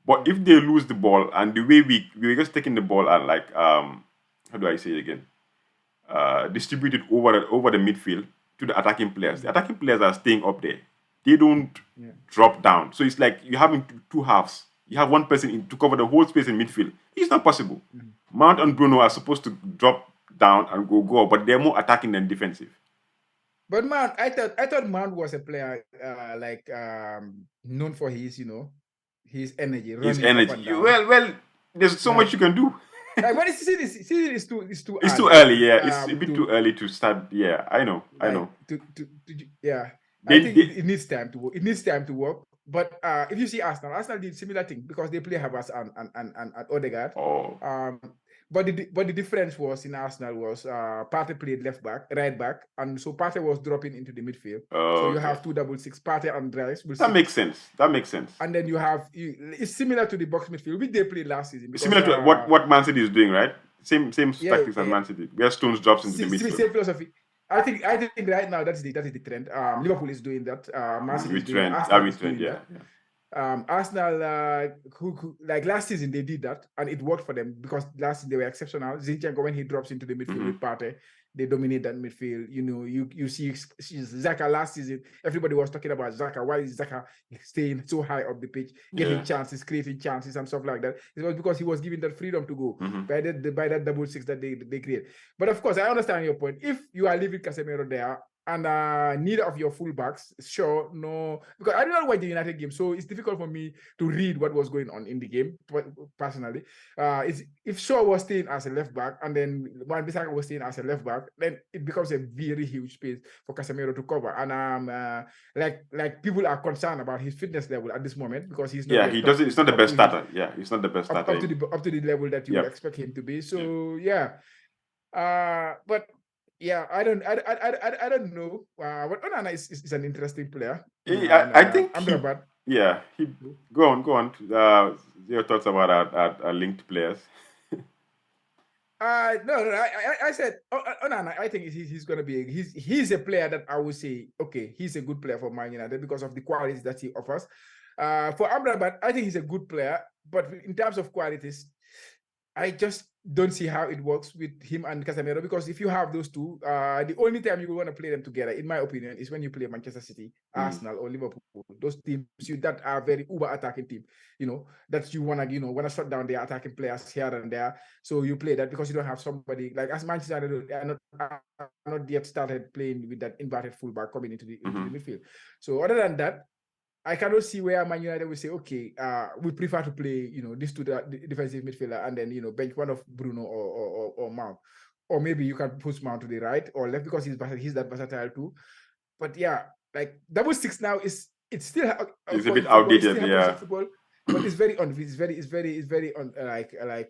But if they lose the ball and the way we're just taking the ball and how do I say it again? Distribute it over the midfield to the attacking players. The attacking players are staying up there. They don't drop down. So it's like you're having two halves. You have one person to cover the whole space in midfield. It's not possible. Mount and Bruno are supposed to drop down and go, but they're more attacking than defensive. But Mount, I thought Mount was a player known for his his energy. His energy. Well, there's so much you can do. But season is too early. It's too early, yeah. It's a bit too early to start. Yeah, I know. I think it needs time to work. It needs time to work. But if you see Arsenal did similar thing because they play Havertz and Odegaard. But the difference was in Arsenal was Partey played right back, and so Partey was dropping into the midfield. So you have 2-6, Partey and Rice. That makes sense. And then you have it's similar to the box midfield which they played last season. Because, similar to what Man City is doing, right? Same tactics as Man City. Where Stones drops into the midfield. Same philosophy. I think right now that is the trend. Liverpool is doing that. Man City is doing that. Arsenal, who like last season they did that and it worked for them because last season they were exceptional. Zinchenko, when he drops into the midfield with Partey, they dominate that midfield. You know, you see Xhaka last season. Everybody was talking about Xhaka. Why is Xhaka staying so high up the pitch, getting chances, creating chances, and stuff like that? It was because he was given that freedom to go by that 6-6 that they create. But of course, I understand your point. If you are leaving Casemiro there, and neither of your fullbacks, sure, no, because I do not watch the United game, so it's difficult for me to read what was going on in the game personally. If Shaw was staying as a left back and then Wan-Bissaka was staying as a left back, then it becomes a very huge space for Casemiro to cover. And like people are concerned about his fitness level at this moment because he's not Yeah, yet he doesn't. It's not the best his, starter. Yeah, he's not the best up starter. to the level that you would expect him to be. So yeah. But yeah, I don't know. But Onana is an interesting player. I think Amrabat. he go on. Your thoughts about our linked players? No, I said Onana. I think he's gonna be he's a player that I would say okay, he's a good player for Man United because of the qualities that he offers. For Amrabat, I think he's a good player, but in terms of qualities, I just don't see how it works with him and Casemiro because if you have those two, the only time you will want to play them together, in my opinion, is when you play Manchester City, Arsenal, or Liverpool. Those teams that are very uber attacking team, that you want to shut down their attacking players here and there. So you play that because you don't have somebody like as Manchester United are not yet started playing with that inverted fullback coming into the midfield. So other than that, I cannot see where Man United will say, okay, we prefer to play, these two defensive midfielder and then, bench one of Bruno or Mount. Or maybe you can push Mount to the right or left because he's that versatile too. But yeah, like 6-6 now it's still It's a bit football, it outdated. still happens in football. But it's very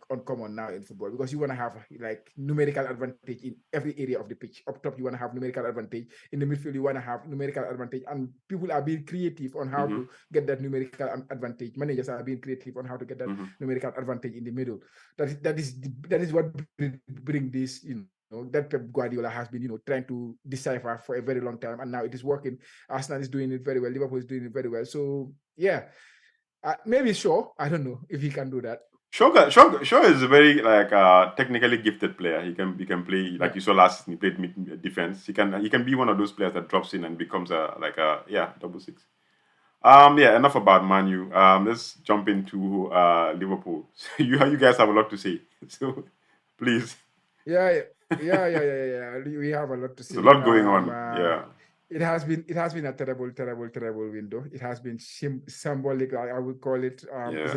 uncommon now in football because you want to have like numerical advantage in every area of the pitch. Up top, you want to have numerical advantage. In the midfield, you want to have numerical advantage, and people are being creative on how to get that numerical advantage. Managers are being creative on how to get that numerical advantage in the middle. That is what bring this, that Pep Guardiola has been, trying to decipher for a very long time, and now it is working. Arsenal is doing it very well. Liverpool is doing it very well. So yeah. Maybe Shaw. I don't know if he can do that. Shaw is a very technically gifted player. He can play like you saw last season. He played defense. He can be one of those players that drops in and becomes a 6-6. Enough about ManU. Let's jump into Liverpool. You guys have a lot to say, so please. Yeah. We have a lot to say. There's a lot going on. It has been a terrible window. It has been symbolic, I would call it.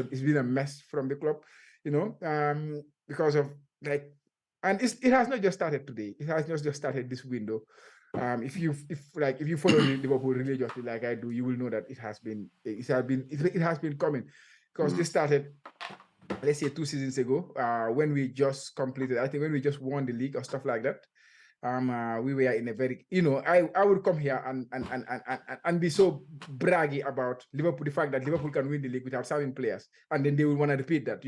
It's been a mess from the club, because of and it has not just started today. It has not just started this window. If you follow Liverpool religiously like I do, you will know that it has been coming because this started, let's say 2 seasons ago, when we just completed, I think when we just won the league or stuff like that. We were in a very, I would come here and be so braggy about Liverpool, the fact that Liverpool can win the league without signing players, and then they will want to repeat that,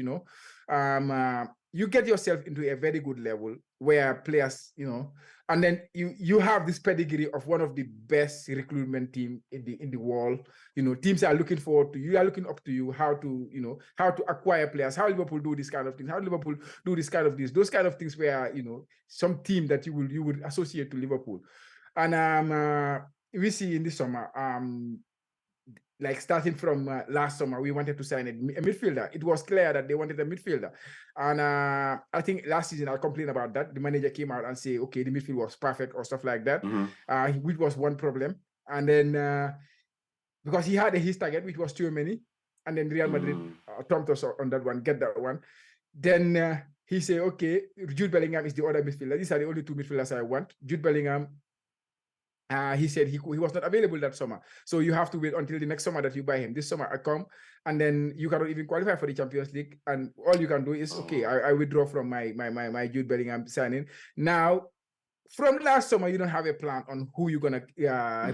you get yourself into a very good level where players, and then you have this pedigree of one of the best recruitment team in the world. Teams are looking forward to you, are looking up to you, how to acquire players, how Liverpool do this kind of things, how Liverpool do this kind of those kind of things where some team that you would associate to Liverpool. And we see in this summer, like starting from last summer, we wanted to sign a midfielder. It was clear that they wanted a midfielder. And I think last season I complained about that. The manager came out and said, okay, the midfield was perfect or stuff like that, which was one problem. And then because he had his target, which was too many, and then Real Madrid thumped us on that one, get that one. Then he said, okay, Jude Bellingham is the other midfielder. These are the only two midfielders I want. Jude Bellingham, he said he was not available that summer. So you have to wait until the next summer that you buy him. This summer I come, and then you cannot even qualify for the Champions League. And all you can do is, okay, I withdraw from my Jude Bellingham signing. Now, from last summer, you don't have a plan on who you're going to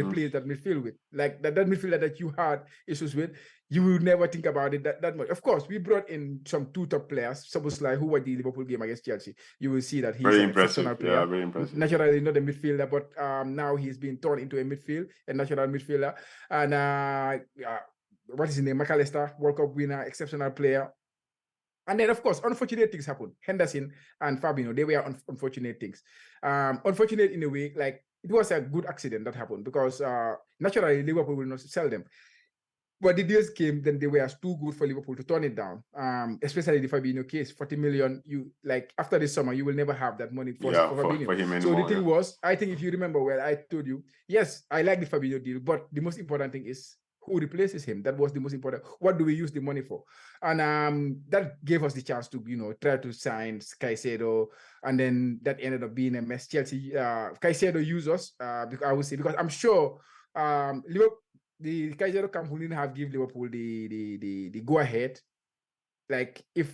replace that midfield with. Like that midfielder that you had issues with, you will never think about it that much. Of course, we brought in some 2 top players, Szoboszlai, who were the Liverpool game against Chelsea. You will see that he's very an impressive exceptional player. Yeah, very impressive. Naturally not a midfielder, but now he's been turned into a natural midfielder. And what is his name? McAllister, World Cup winner, exceptional player. And then, of course, unfortunate things happen. Henderson and Fabinho, they were unfortunate things. Unfortunate in a way, like it was a good accident that happened because naturally Liverpool will not sell them. But the deals came, then they were too good for Liverpool to turn it down. Especially the Fabinho case, 40 million. You like after this summer, you will never have that money for Fabinho. For him So anymore. the thing was, I think if you remember well, I told you, yes, I like the Fabinho deal, but the most important thing is who replaces him. That was the most important. What do we use the money for? And that gave us the chance to, try to sign Caicedo, and then that ended up being a mess. Chelsea, Caicedo used us, because I would say, because I'm sure Liverpool, the Caicedo camp will have give Liverpool the go ahead. Like if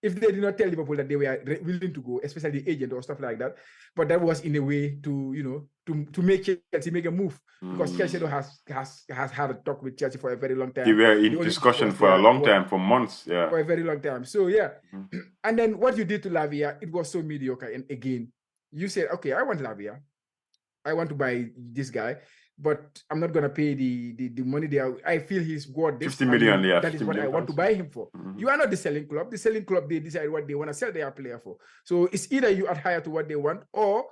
they did not tell Liverpool that they were willing to go, especially the agent or stuff like that, but that was in a way to to make Chelsea make a move, because Caicedo has had a talk with Chelsea for a very long time. They were in discussion for a long time, for months, yeah, for a very long time. So yeah, and then what you did to Lavia, it was so mediocre. And again, you said, okay, I want Lavia, I want to buy this guy, but I'm not gonna pay the money there. I feel he's worth this. 50 million, yeah. That is what I want to buy him for. You are not the selling club. The selling club, they decide what they want to sell their player for. So it's either you adhere to what they want, or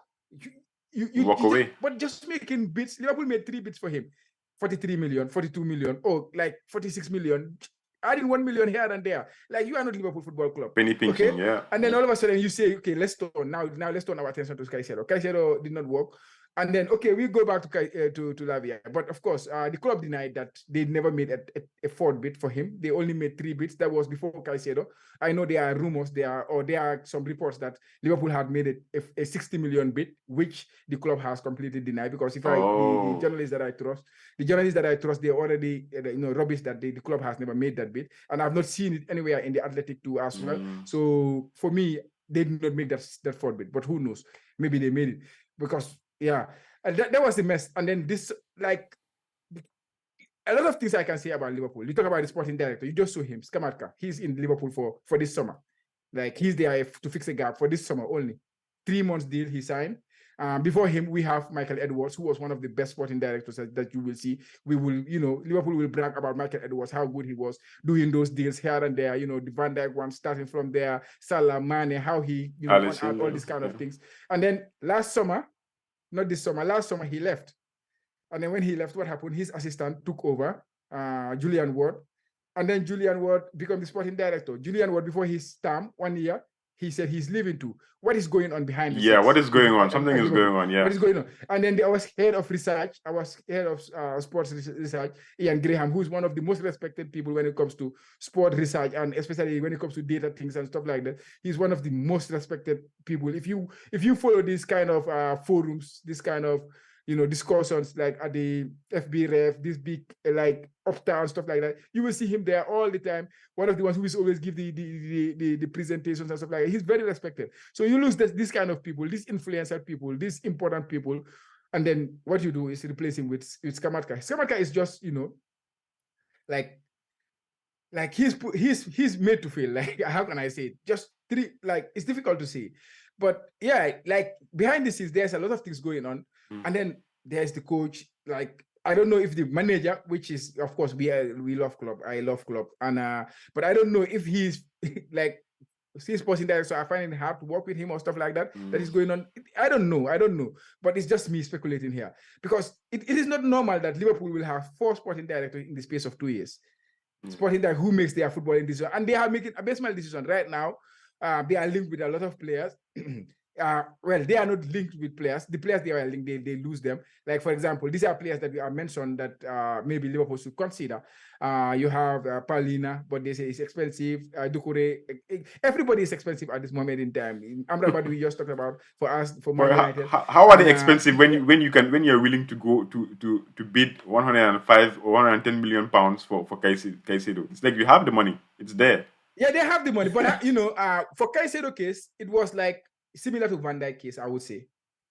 you walk away. But just making bids. Liverpool made 3 bids for him: 43 million, 42 million, or like 46 million. Adding 1 million here and there. Like, you are not Liverpool Football Club. Penny pinching, okay? Yeah. And then all of a sudden you say, okay, let's turn now let's turn our attention to Caicedo. Caicedo did not work. And then, okay, we go back to Lavia. But of course, the club denied that they never made a fourth bid for him. They only made 3 bids. That was before Caicedo. I know there are rumors, there are some reports that Liverpool had made a 60 million bid, which the club has completely denied. Because if the journalists that I trust, they already rubbish that the club has never made that bid, and I've not seen it anywhere in the Athletic too as well. So for me, they did not make that fourth bid. But who knows? Maybe they made it, because. Yeah, and that was the mess. And then this, like, a lot of things I can say about Liverpool. You talk about the sporting director. You just saw him, Scamacca. He's in Liverpool for this summer. Like, he's there to fix a gap for this summer only. 3 months deal he signed. Before him, we have Michael Edwards, who was one of the best sporting directors that you will see. We will, Liverpool will brag about Michael Edwards, how good he was doing those deals here and there. The Van Dijk one, starting from there, Salah, Mane, how he, all these kind of things. And then last summer, not this summer, last summer he left. And then when he left, what happened? His assistant took over, Julian Ward. And then Julian Ward became the sporting director. Julian Ward, before his term, 1 year, he said he's leaving too. What is going on behind the scenes? Yeah, what is going on? Something is going on, yeah. What is going on? And then I was head of research. I was head of sports research, Ian Graham, who's one of the most respected people when it comes to sport research, and especially when it comes to data things and stuff like that. He's one of the most respected people. If you follow these kind of forums, this kind of discussions, like at the FB Ref, this big like Opta and stuff like that, you will see him there all the time. One of the ones who is always give the presentations and stuff like that. He's very respected. So you lose this kind of people, these influencer people, these important people, and then what you do is replace him with Scamacca. Scamacca is just like he's made to feel like, how can I say it? Just it's difficult to say, but yeah, like behind the scenes, there's a lot of things going on. And then there's the coach. Like, I don't know if the manager, which is, of course, we love club. I love club, and but I don't know if he's like he's posting there, so I find it hard to work with him or stuff like that. That is going on. I don't know, but it's just me speculating here, because it is not normal that Liverpool will have 4 sporting directors in the space of 2 years. Sporting director who makes their footballing decision, and they are making a baseball decision right now. They are linked with a lot of players. Well, they are not linked with players. The players they are linked, they lose them. Like, for example, these are players that we are mentioned that maybe Liverpool should consider. You have Paulina, but they say it's expensive. Doucouré, everybody is expensive at this moment in time. Amrabat, we just talked about for us for Man United. How are they expensive when you're willing to go to bid 105 or 110 million pounds for Caicedo? It's like you have the money, it's there. Yeah, they have the money, but for Caicedo case, it was like similar to Van Dijk case, I would say.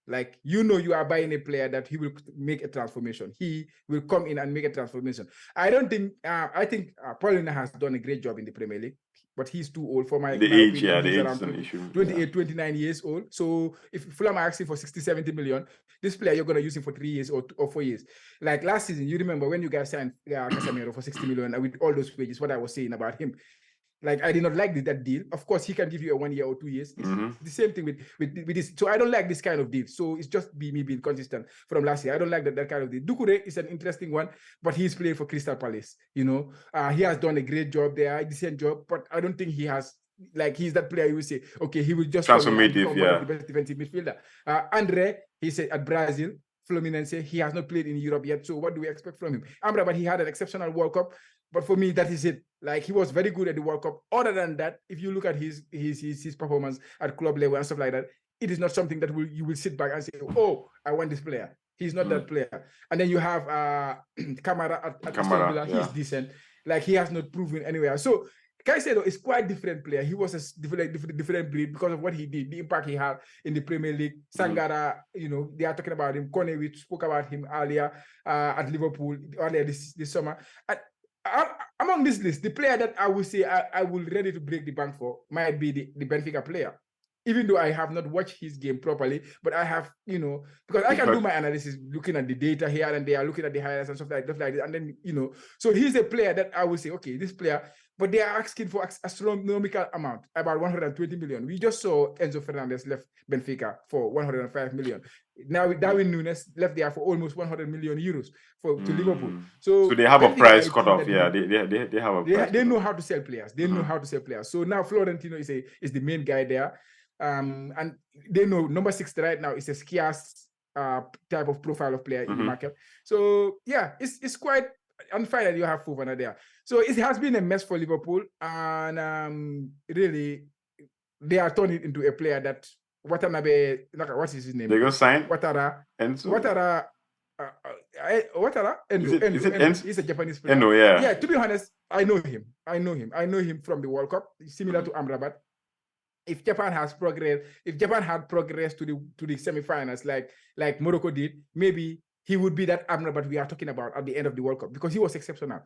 Like, you are buying a player that he will make a transformation. He will come in and make a transformation. I think Paulina has done a great job in the Premier League. but he's too old for my age, opinion. yeah, the He's age around is an issue. 28, 29 years old. So if Fulham are asking for 60, 70 million, this player you're going to use him for 3 years or 4 years. Like last season, you remember when you guys signed Casemiro for 60 million and with all those wages, what I was saying about him. Like I did not like that deal. Of course, he can give you a 1 year or 2 years. It's the same thing with this. So I don't like this kind of deal. So it's just me being consistent from last year. I don't like that kind of deal. Doucouré is an interesting one, but he's playing for Crystal Palace. You know, he has done a great job there, a decent job, but I don't think he has. Like he's that player you will say, okay, he will just come in and become one of the best defensive midfielder. Andre, he said at Brazil, Fluminense, he has not played in Europe yet. So what do we expect from him? Amrabat, he had an exceptional World Cup. But for me, that is it. Like he was very good at the World Cup. Other than that, if you look at his performance at club level and stuff like that, it is not something that you will sit back and say, "Oh, I want this player." He's not that player. And then you have Chama at Aston Villa. He's decent. Like he has not proven anywhere. So Caicedo is quite different player. He was a different breed because of what he did, the impact he had in the Premier League. Sangara, you know, they are talking about him. Kone, we spoke about him earlier at Liverpool earlier this summer. Among this list, the player that I will say I will ready to break the bank for might be the Benfica player. Even though I have not watched his game properly, but I have, you know, because I can do my analysis looking at the data here and they are looking at the highlights and stuff like that. And then, you know, so he's a player that I will say, okay, this player, but they are asking for astronomical amount, about 120 million. We just saw Enzo Fernandez left Benfica for 105 million. Now Darwin Núñez left there for almost 100 million euros to Liverpool. So they have Benfica, a price cut off. Yeah, they have a price. They know how to sell players. They know how to sell players. So now Florentino is the main guy there. And they know number 6 right now is a scarce type of profile of player in the market. So yeah, it's quite unfair that you have Fofana there. So it has been a mess for Liverpool, and really they are turning it into a player that Watanabe, what is his name? They go sign Watara. Enzo? Watara. Endo. He's a Japanese player. Endo, yeah. Yeah, to be honest, I know him from the World Cup, similar to Amrabat. If Japan had progressed to the semifinals like Morocco did, maybe he would be that Amrabat we are talking about at the end of the World Cup, because he was exceptional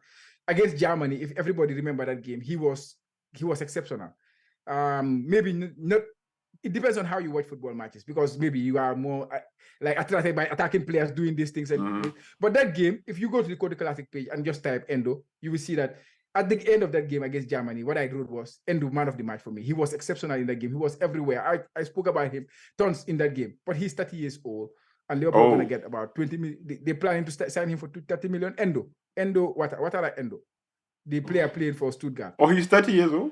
against Germany. If everybody remember that game, he was exceptional. Maybe not. It depends on how you watch football matches, because maybe you are more like attracted by attacking players doing these things. But that game, if you go to the Kotu Classic page and just type Endo, you will see that at the end of that game against Germany, what I wrote was Endo, man of the match for me. He was exceptional in that game. He was everywhere. I spoke about him tons in that game. But he's 30 years old, and Liverpool are going to get about 20 million. They're planning to sign him for 30 million. Endo, what are Endo? The player playing for Stuttgart. Oh, he's 30 years old?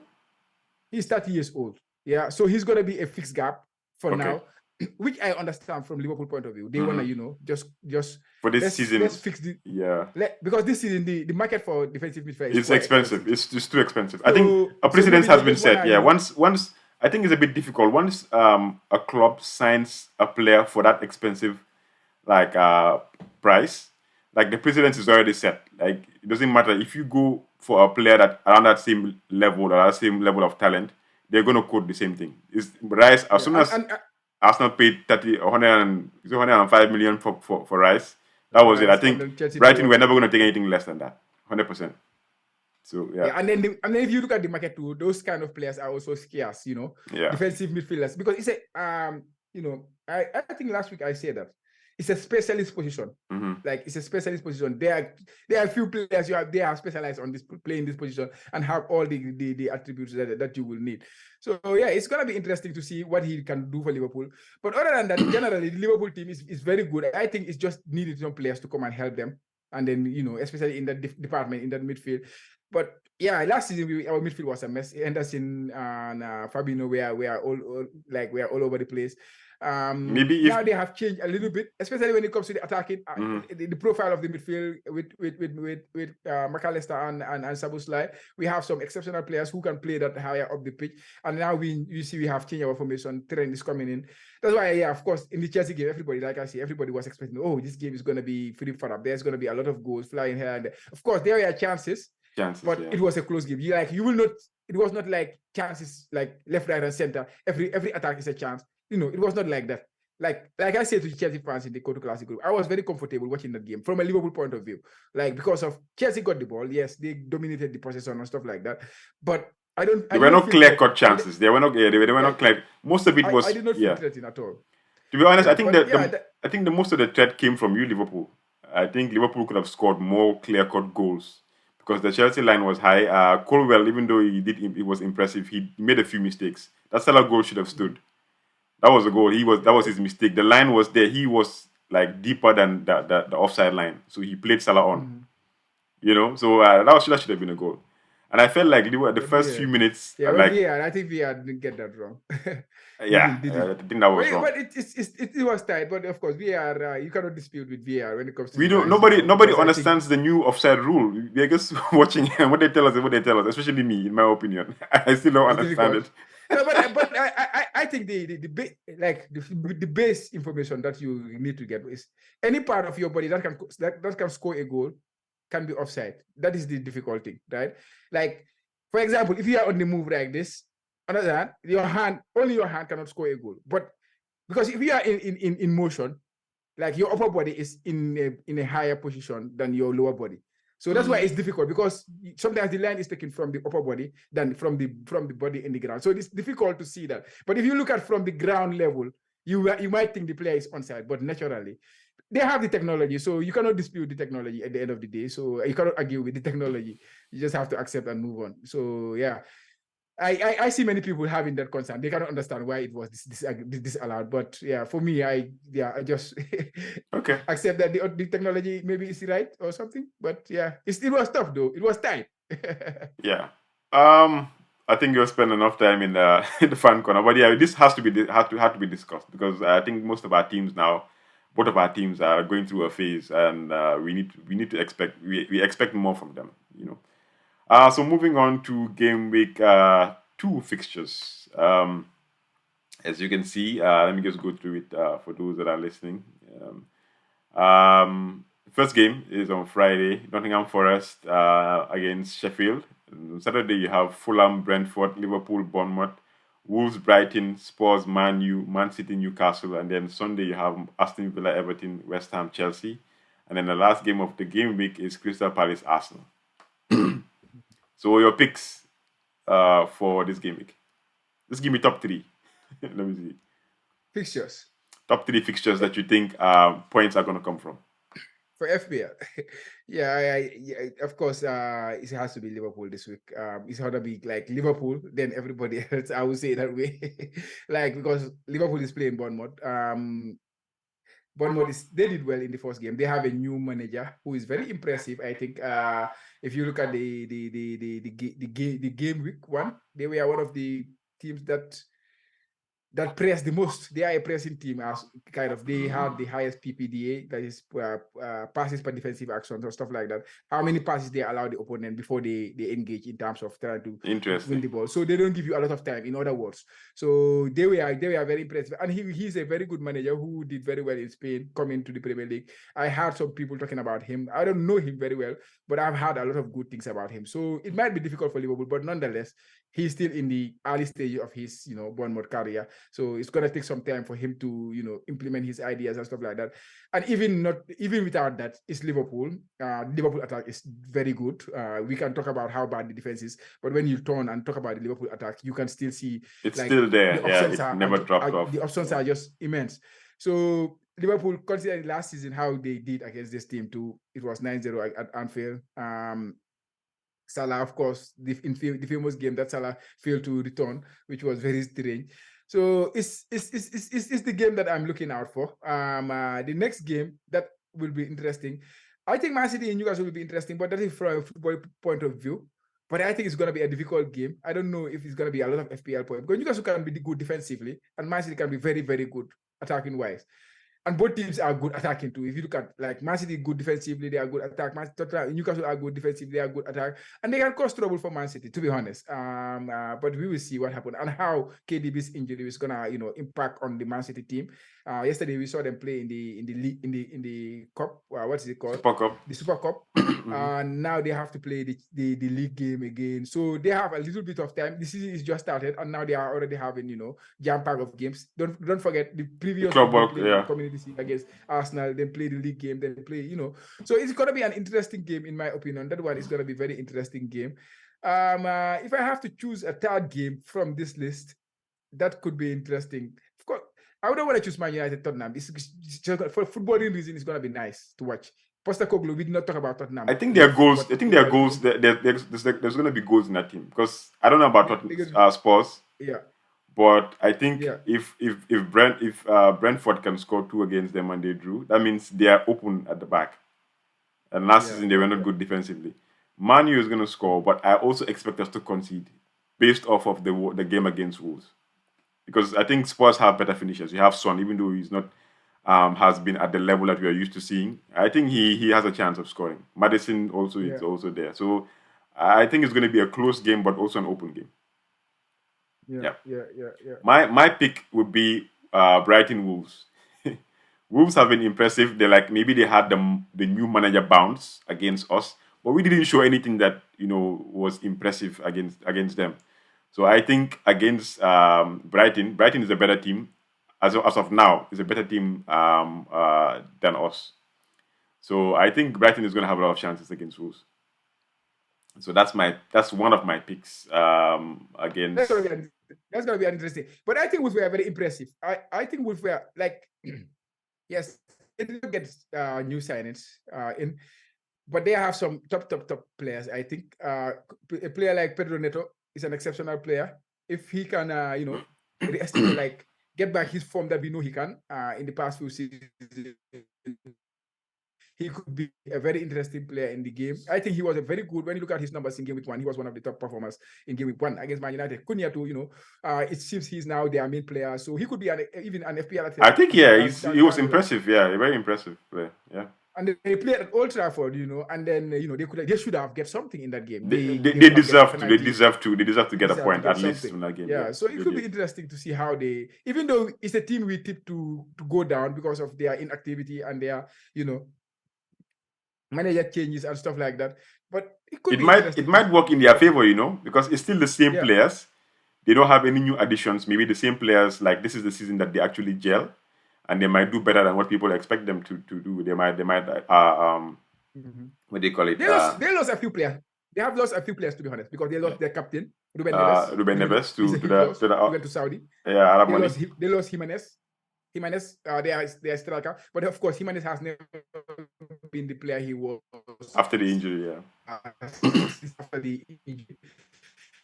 He's 30 years old. Yeah, so he's going to be a fixed gap for now, which I understand from Liverpool point of view. They want to, you know, just for this season. Let's fix the because this season the market for defensive midfield is expensive. It's just too expensive. So, I think a precedent has been set. Yeah, once I think it's a bit difficult. Once a club signs a player for that expensive price, like the precedent is already set. Like it doesn't matter if you go for a player that around that same level or that same level of talent, they're going to quote the same thing. It's Rice, as soon as Arsenal paid 105 million for Rice, that was it. I think Brighton were never going to take anything less than that, 100%. So yeah. And then if you look at the market too, those kind of players are also scarce, you know, defensive midfielders, because it's a you know, I think last week I said that it's a specialist position. Like it's a specialist position. There are a few players they are specialized on this playing this position and have all the attributes that you will need. So yeah, it's gonna be interesting to see what he can do for Liverpool. But other than that, generally the Liverpool team is very good. I think it's just needed some players to come and help them, and then, you know, especially in that department, in that midfield. But yeah, last season our midfield was a mess. Henderson and Fabinho we are all over the place. Maybe now they have changed a little bit, especially when it comes to the attacking, the profile of the midfield with McAllister and Szoboszlai. We have some exceptional players who can play that higher up the pitch. And now you see we have changed our formation. Trent is coming in. That's why, yeah, of course, in the Chelsea game, everybody was expecting, oh, this game is going to be free for up. There's going to be a lot of goals flying here and there. Of course, there were chances, but it was a close game. It was not like chances like left, right, and center. Every attack is a chance. You know, it was not like that. Like I said to Chelsea fans in the Kotu Classic group, I was very comfortable watching that game from a Liverpool point of view. Like, because of Chelsea got the ball, yes, they dominated the possession and stuff like that. But There were no clear-cut chances. They were not clear. Most of it was. I did not feel threatened at all. To be honest, Yeah, I think I think the most of the threat came from you, Liverpool. I think Liverpool could have scored more clear-cut goals because the Chelsea line was high. Colwell, even though he was impressive, he made a few mistakes. That Salah goal should have stood. That was a goal. That was his mistake. The line was there. He was like deeper than the offside line, so he played Salah on. So that should have been a goal. And I felt like the first few minutes, VAR, I think VAR didn't get that wrong. I think that was wrong. But it was tight. But of course, VAR, you cannot dispute with VAR when it comes to. Nobody understands the new offside rule. We're just watching what they tell us, especially me, in my opinion. I still don't understand it. No, but I think the base information that you need to get is any part of your body that can score a goal can be offside. That is the difficult thing, right? Like, for example, if you are on the move like this, on the other hand, only your hand cannot score a goal. But because if you are in motion, like your upper body is in a higher position than your lower body. So that's why it's difficult, because sometimes the line is taken from the upper body than from the body in the ground. So it's difficult to see that. But if you look at from the ground level, you might think the player is onside, but naturally they have the technology, so you cannot dispute the technology at the end of the day. So you cannot argue with the technology. You just have to accept and move on. So yeah, I see many people having that concern. They cannot understand why it was disallowed. But yeah, for me, I just accept that the technology maybe is right or something. But yeah, it was tough though. It was tight. Yeah. I think you'll spend enough time in the fan corner. But yeah, this has to be discussed, because I think most of our teams now, both of our teams are going through a phase, and we need to expect we expect more from them. So moving on to game week 2 fixtures. As you can see, let me just go through it for those that are listening. First game is on Friday. Nottingham Forest against Sheffield. On Saturday you have Fulham, Brentford, Liverpool, Bournemouth, Wolves, Brighton, Spurs, ManU, Man City, Newcastle, and then Sunday you have Aston Villa, Everton, West Ham, Chelsea, and then the last game of the game week is Crystal Palace, Arsenal. So your picks for this game week. Just give me top 3. Let me see. Fixtures. Top 3 fixtures that you think points are going to come from. For FPL, yeah, of course, it has to be Liverpool this week. It's going to be like Liverpool, then everybody else. I would say that way, like, because Liverpool is playing Bournemouth. Bournemouth they did well in the first game. They have a new manager who is very impressive. I think if you look at the game week 1, they were one of the teams that press the most. They are a pressing team, as kind of they have the highest PPDA, that is passes per defensive actions or stuff like that. How many passes they allow the opponent before they engage in terms of trying to win the ball. So they don't give you a lot of time, in other words. So they were very impressive. And he's a very good manager who did very well in Spain, coming to the Premier League. I heard some people talking about him. I don't know him very well, but I've heard a lot of good things about him. So it might be difficult for Liverpool, but nonetheless, he's still in the early stage of his, Bournemouth career. So it's gonna take some time for him to, implement his ideas and stuff like that. And even without that, it's Liverpool. Liverpool attack is very good. We can talk about how bad the defense is, but when you turn and talk about the Liverpool attack, you can still see it's still there. It never dropped off. The options are just immense. So Liverpool, considering last season how they did against this team too, it was 9-0 at Anfield. Salah, of course, the famous game that Salah failed to return, which was very strange. So it's the game that I'm looking out for. The next game that will be interesting. I think Man City and Newcastle will be interesting, but that is from a football point of view. But I think it's going to be a difficult game. I don't know if it's going to be a lot of FPL points, because Newcastle can be good defensively, and Man City can be very, very good attacking wise. And both teams are good attacking too. If you look at like Man City, good defensively, they are good attack. Newcastle are good defensively, they are good attack, and they can cause trouble for Man City, to be honest. But we will see what happens and how KDB's injury is gonna, impact on the Man City team. Yesterday we saw them play in the cup. What is it called? Super Cup. The Super Cup. Now they have to play the league game again. So they have a little bit of time. The season is just started, and now they are already having, jam pack of games. Don't forget the previous community against Arsenal, then play the league game, then play, So it's gonna be an interesting game, in my opinion. That one is gonna be very interesting game. If I have to choose a third game from this list, that could be interesting. Of course, I don't want to choose Man United Tottenham. It's just, for footballing reason, it's going to be nice to watch. Postecoglou, we did not talk about Tottenham I think there are enough, goals. but I think you there know, are goals. There's going to be goals in that team because I don't know about Spurs, yeah, but I think yeah, if Brentford can score two against them and they drew, that means they are open at the back. And last yeah, season they yeah, were not yeah. good defensively. ManU is going to score, but I also expect us to concede based off of the game against Wolves because I think Spurs have better finishers. You have Son, even though he's not has been at the level that we are used to seeing. I think he has a chance of scoring. Madison also is Yeah, also there, so I think it's going to be a close game, but also an open game. yeah, Yeah, yeah, yeah, yeah. my pick would be Brighton Wolves. Wolves have been impressive. They like maybe they had the new manager bounce against us, but we didn't show anything that was impressive against them. So I think against Brighton is a better team as of now. Is a better team than us. So I think Brighton is going to have a lot of chances against Wolves. So that's one of my picks That's against. gonna be that's gonna be interesting. But I think Wolves were very impressive. I think Wolves were like, yes, they didn't get new signings in, but they have some top players. I think a player like Pedro Neto is an exceptional player. If he can, like get back his form that we know he can in the past few seasons, he could be a very interesting player in the game. I think he was a very good, when you look at his numbers in game week one, he was one of the top performers in game week one against Man United. Cunha too, it seems he's now their main player. So he could be even an FPL I think yeah, he was down the road. impressive. Yeah, a very impressive player. Yeah. And they played at Old Trafford, and then they should have get something in that game. They, They they, would they have get a deserve to. They penalty. deserve to. They deserve to They get a deserve to point get at least something. from that game. Yeah, Yeah, so it they could be did. interesting to see how they, even though it's a team we tip to go down because of their inactivity and their, manager changes and stuff like that. But it could It be might it interesting to might work in their watch. favor, because it's still the same Yeah, players. They don't have any new additions. Maybe the same players. Like this is the season that they actually gel, and they might do better than what people expect them to do. They might mhm. what do you call it? They lost a few players. They have lost a few players, to be honest, because they lost their captain, Ruben Neves. Ruben Neves It's to a to huge the loss. to the He went to Saudi. yeah, Arab money They lost Jimenez. Jimenez, they are striker, but of course Jimenez has never been the player he was after the injury. Yeah, since after the injury.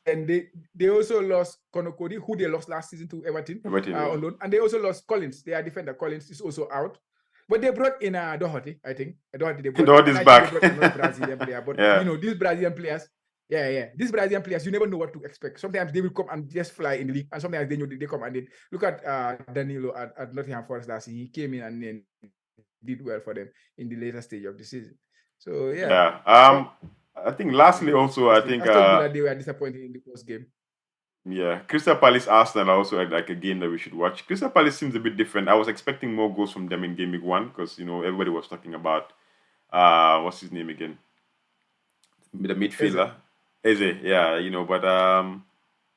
And they also lost Konokodi, who they lost last season to Everton Everton. Yeah, on loan, and they also lost Collins. Their defender Collins is also out. But they brought in Doherty, I think. Doherty they brought in, Dort and is I think they back. brought another Brazilian player. But Yeah. these Brazilian players, these Brazilian players, you never know what to expect. Sometimes they will come and just fly in the league, and sometimes they come and they look at Danilo at Nottingham Forest last season. He came in and then did well for them in the later stage of the season. So yeah, Yeah. but I think lastly it could be also I interesting. think Aston Villa, they were disappointed in the post game. yeah, Crystal Palace Arsenal are also like a game that we should watch. Crystal Palace seems a bit different. I was expecting more goals from them in game week one because everybody was talking about what's his name again? The Eze. midfielder. Eze, yeah, but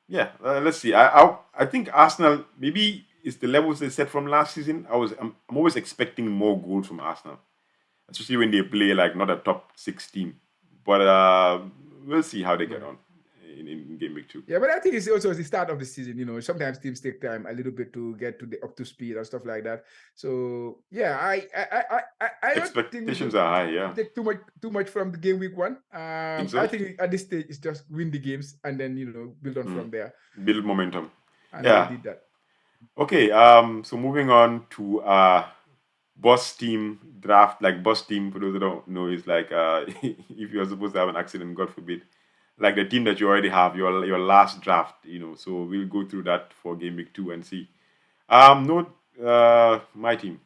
yeah, let's see. I think Arsenal maybe it's the levels they set from last season. I'm always expecting more goals from Arsenal, especially when they play like not a top six team. But we'll see how they get Yeah. on in game week two. Yeah, but I think it's also the start of the season. Sometimes teams take time a little bit to get up to speed and stuff like that. So yeah, I don't think we Expectations should are high, yeah. take too much from the game week one. Think I so? think at this stage it's just win the games and then build on Mm. from there, Build momentum. and they Yeah. did that. Okay. So moving on to boss team draft. Like boss team, for those who don't know, is like if you're supposed to have an accident, God forbid, like the team that you already have, your last draft. So we'll go through that for game week two and see. No, my team,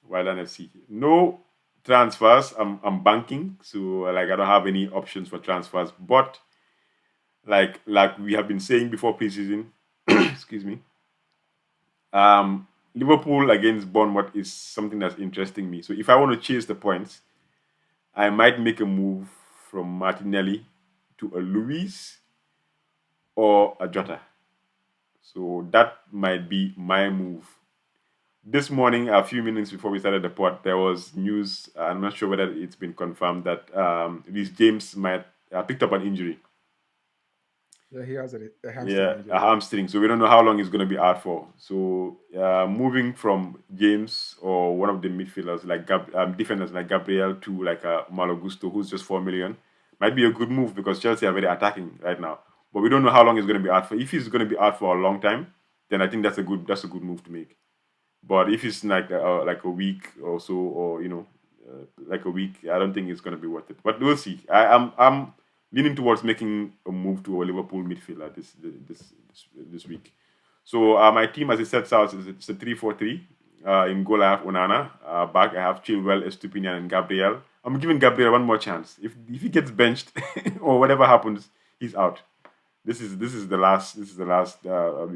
Wild NFC. No transfers. I'm banking, so like I don't have any options for transfers. But like we have been saying before preseason, excuse me. Liverpool against Bournemouth is something that's interesting me. So if I want to chase the points, I might make a move from Martinelli to a Luis or a Jota. So that might be my move. This morning, a few minutes before we started the pod, there was news. I'm not sure whether it's been confirmed that Reece James might picked up an injury. Yeah, he has a hamstring Yeah, a injury. hamstring. So we don't know how long he's going to be out for. So moving from James or one of the midfielders like defenders like Gabriel to like Malo Gusto, who's just 4 million, might be a good move because Chelsea are very attacking right now. But we don't know how long he's going to be out for. If he's going to be out for a long time, then I think that's a good move to make. But if it's like a week or so, or like a week, I don't think it's going to be worth it. But we'll see. I'm leaning towards making a move to a Liverpool midfielder this week. So my team, as it sets out, is it's a 3-4-3. In goal, I have Onana. Back, I have Chilwell, Estupinian, and Gabriel. I'm giving Gabriel one more chance. If he gets benched or whatever happens, he's out. This is the last week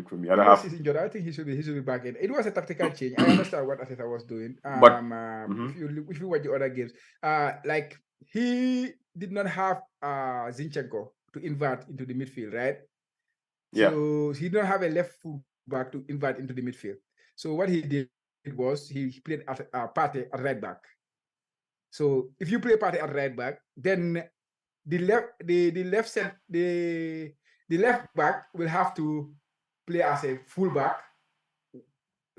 for me. I don't Unless have. he's injured, I think he should be back in. It was a tactical change. I understand what Ateta was doing. But mhm, If you watch the other games, like he did not have Zinchenko to invert into the midfield, right? yeah. So he did not have a left full back to invert into the midfield. So what he did was he played at Partey at right back. So if you play Partey at right back, then the left back will have to play as a full back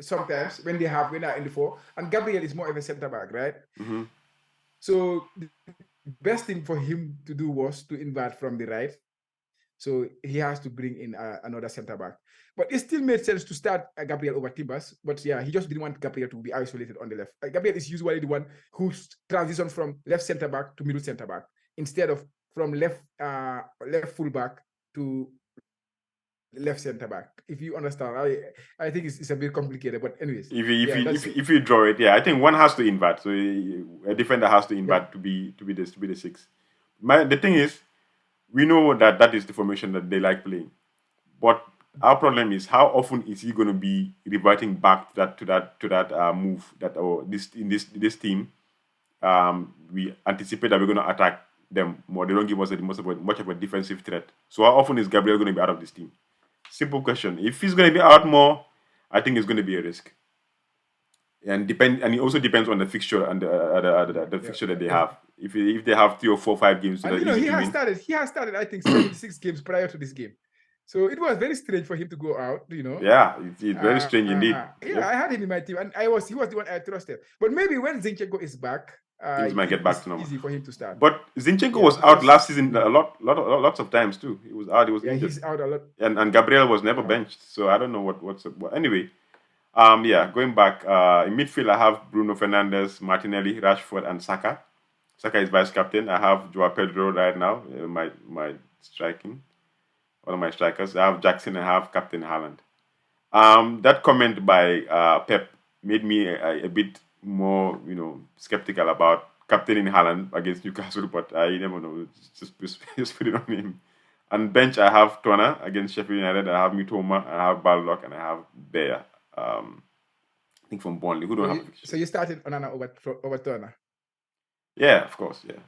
sometimes when they're in the four, and Gabriel is more of a center back, right? Mm-hmm. So the best thing for him to do was to invert from the right. So he has to bring in another center back. But it still made sense to start Gabriel over Timbers. But yeah, he just didn't want Gabriel to be isolated on the left. Gabriel is usually the one who transitions from left center back to middle center back instead of from left full back to left center back. If you understand, I think it's a bit complicated. But anyways, that's it. If you draw it, yeah, I think one has to invert. So a defender has to Yeah. invert to be the six. The thing is, we know that is the formation that they like playing. But our problem is how often is he going to be reverting back to that move that or this team. We anticipate that we're going to attack them more. They don't give us much of a defensive threat. So how often is Gabriel going to be out of this team? Simple question. If he's going to be out more, I think it's going to be a risk. And it also depends on the fixture and the fixture that they Yeah. have. If they have 3 or 4 5 games, so And they're easy he to has win. started. He has started, I think, 76 games prior to this game. So it was very strange for him to go out. Yeah, it's very strange indeed. Yeah, I had him in my team, and he was the one I trusted. But maybe when Zinchenko is back, Things might get back it's to normal. easy for him to start. But Zinchenko Yeah, was out because last season lots of times too. He was out. He was injured, he's out a lot. and Gabriel was never Yeah. benched. So I don't know what's up. But anyway, yeah, going back in midfield, I have Bruno Fernandes, Martinelli, Rashford, and Saka. Saka is vice captain. I have Joao Pedro right now. My striking, one of my strikers. I have Jackson. I have Captain Haaland. That comment by Pep made me a bit more, skeptical about captaining Haaland against Newcastle, but I never know. Just put it on him. And bench, I have Tona against Sheffield United. I have Mitoma, I have Baldock, and I have Bear. I think from Burnley, who don't have a fixture. So you started Onana over Turner. Yeah, of course, yeah.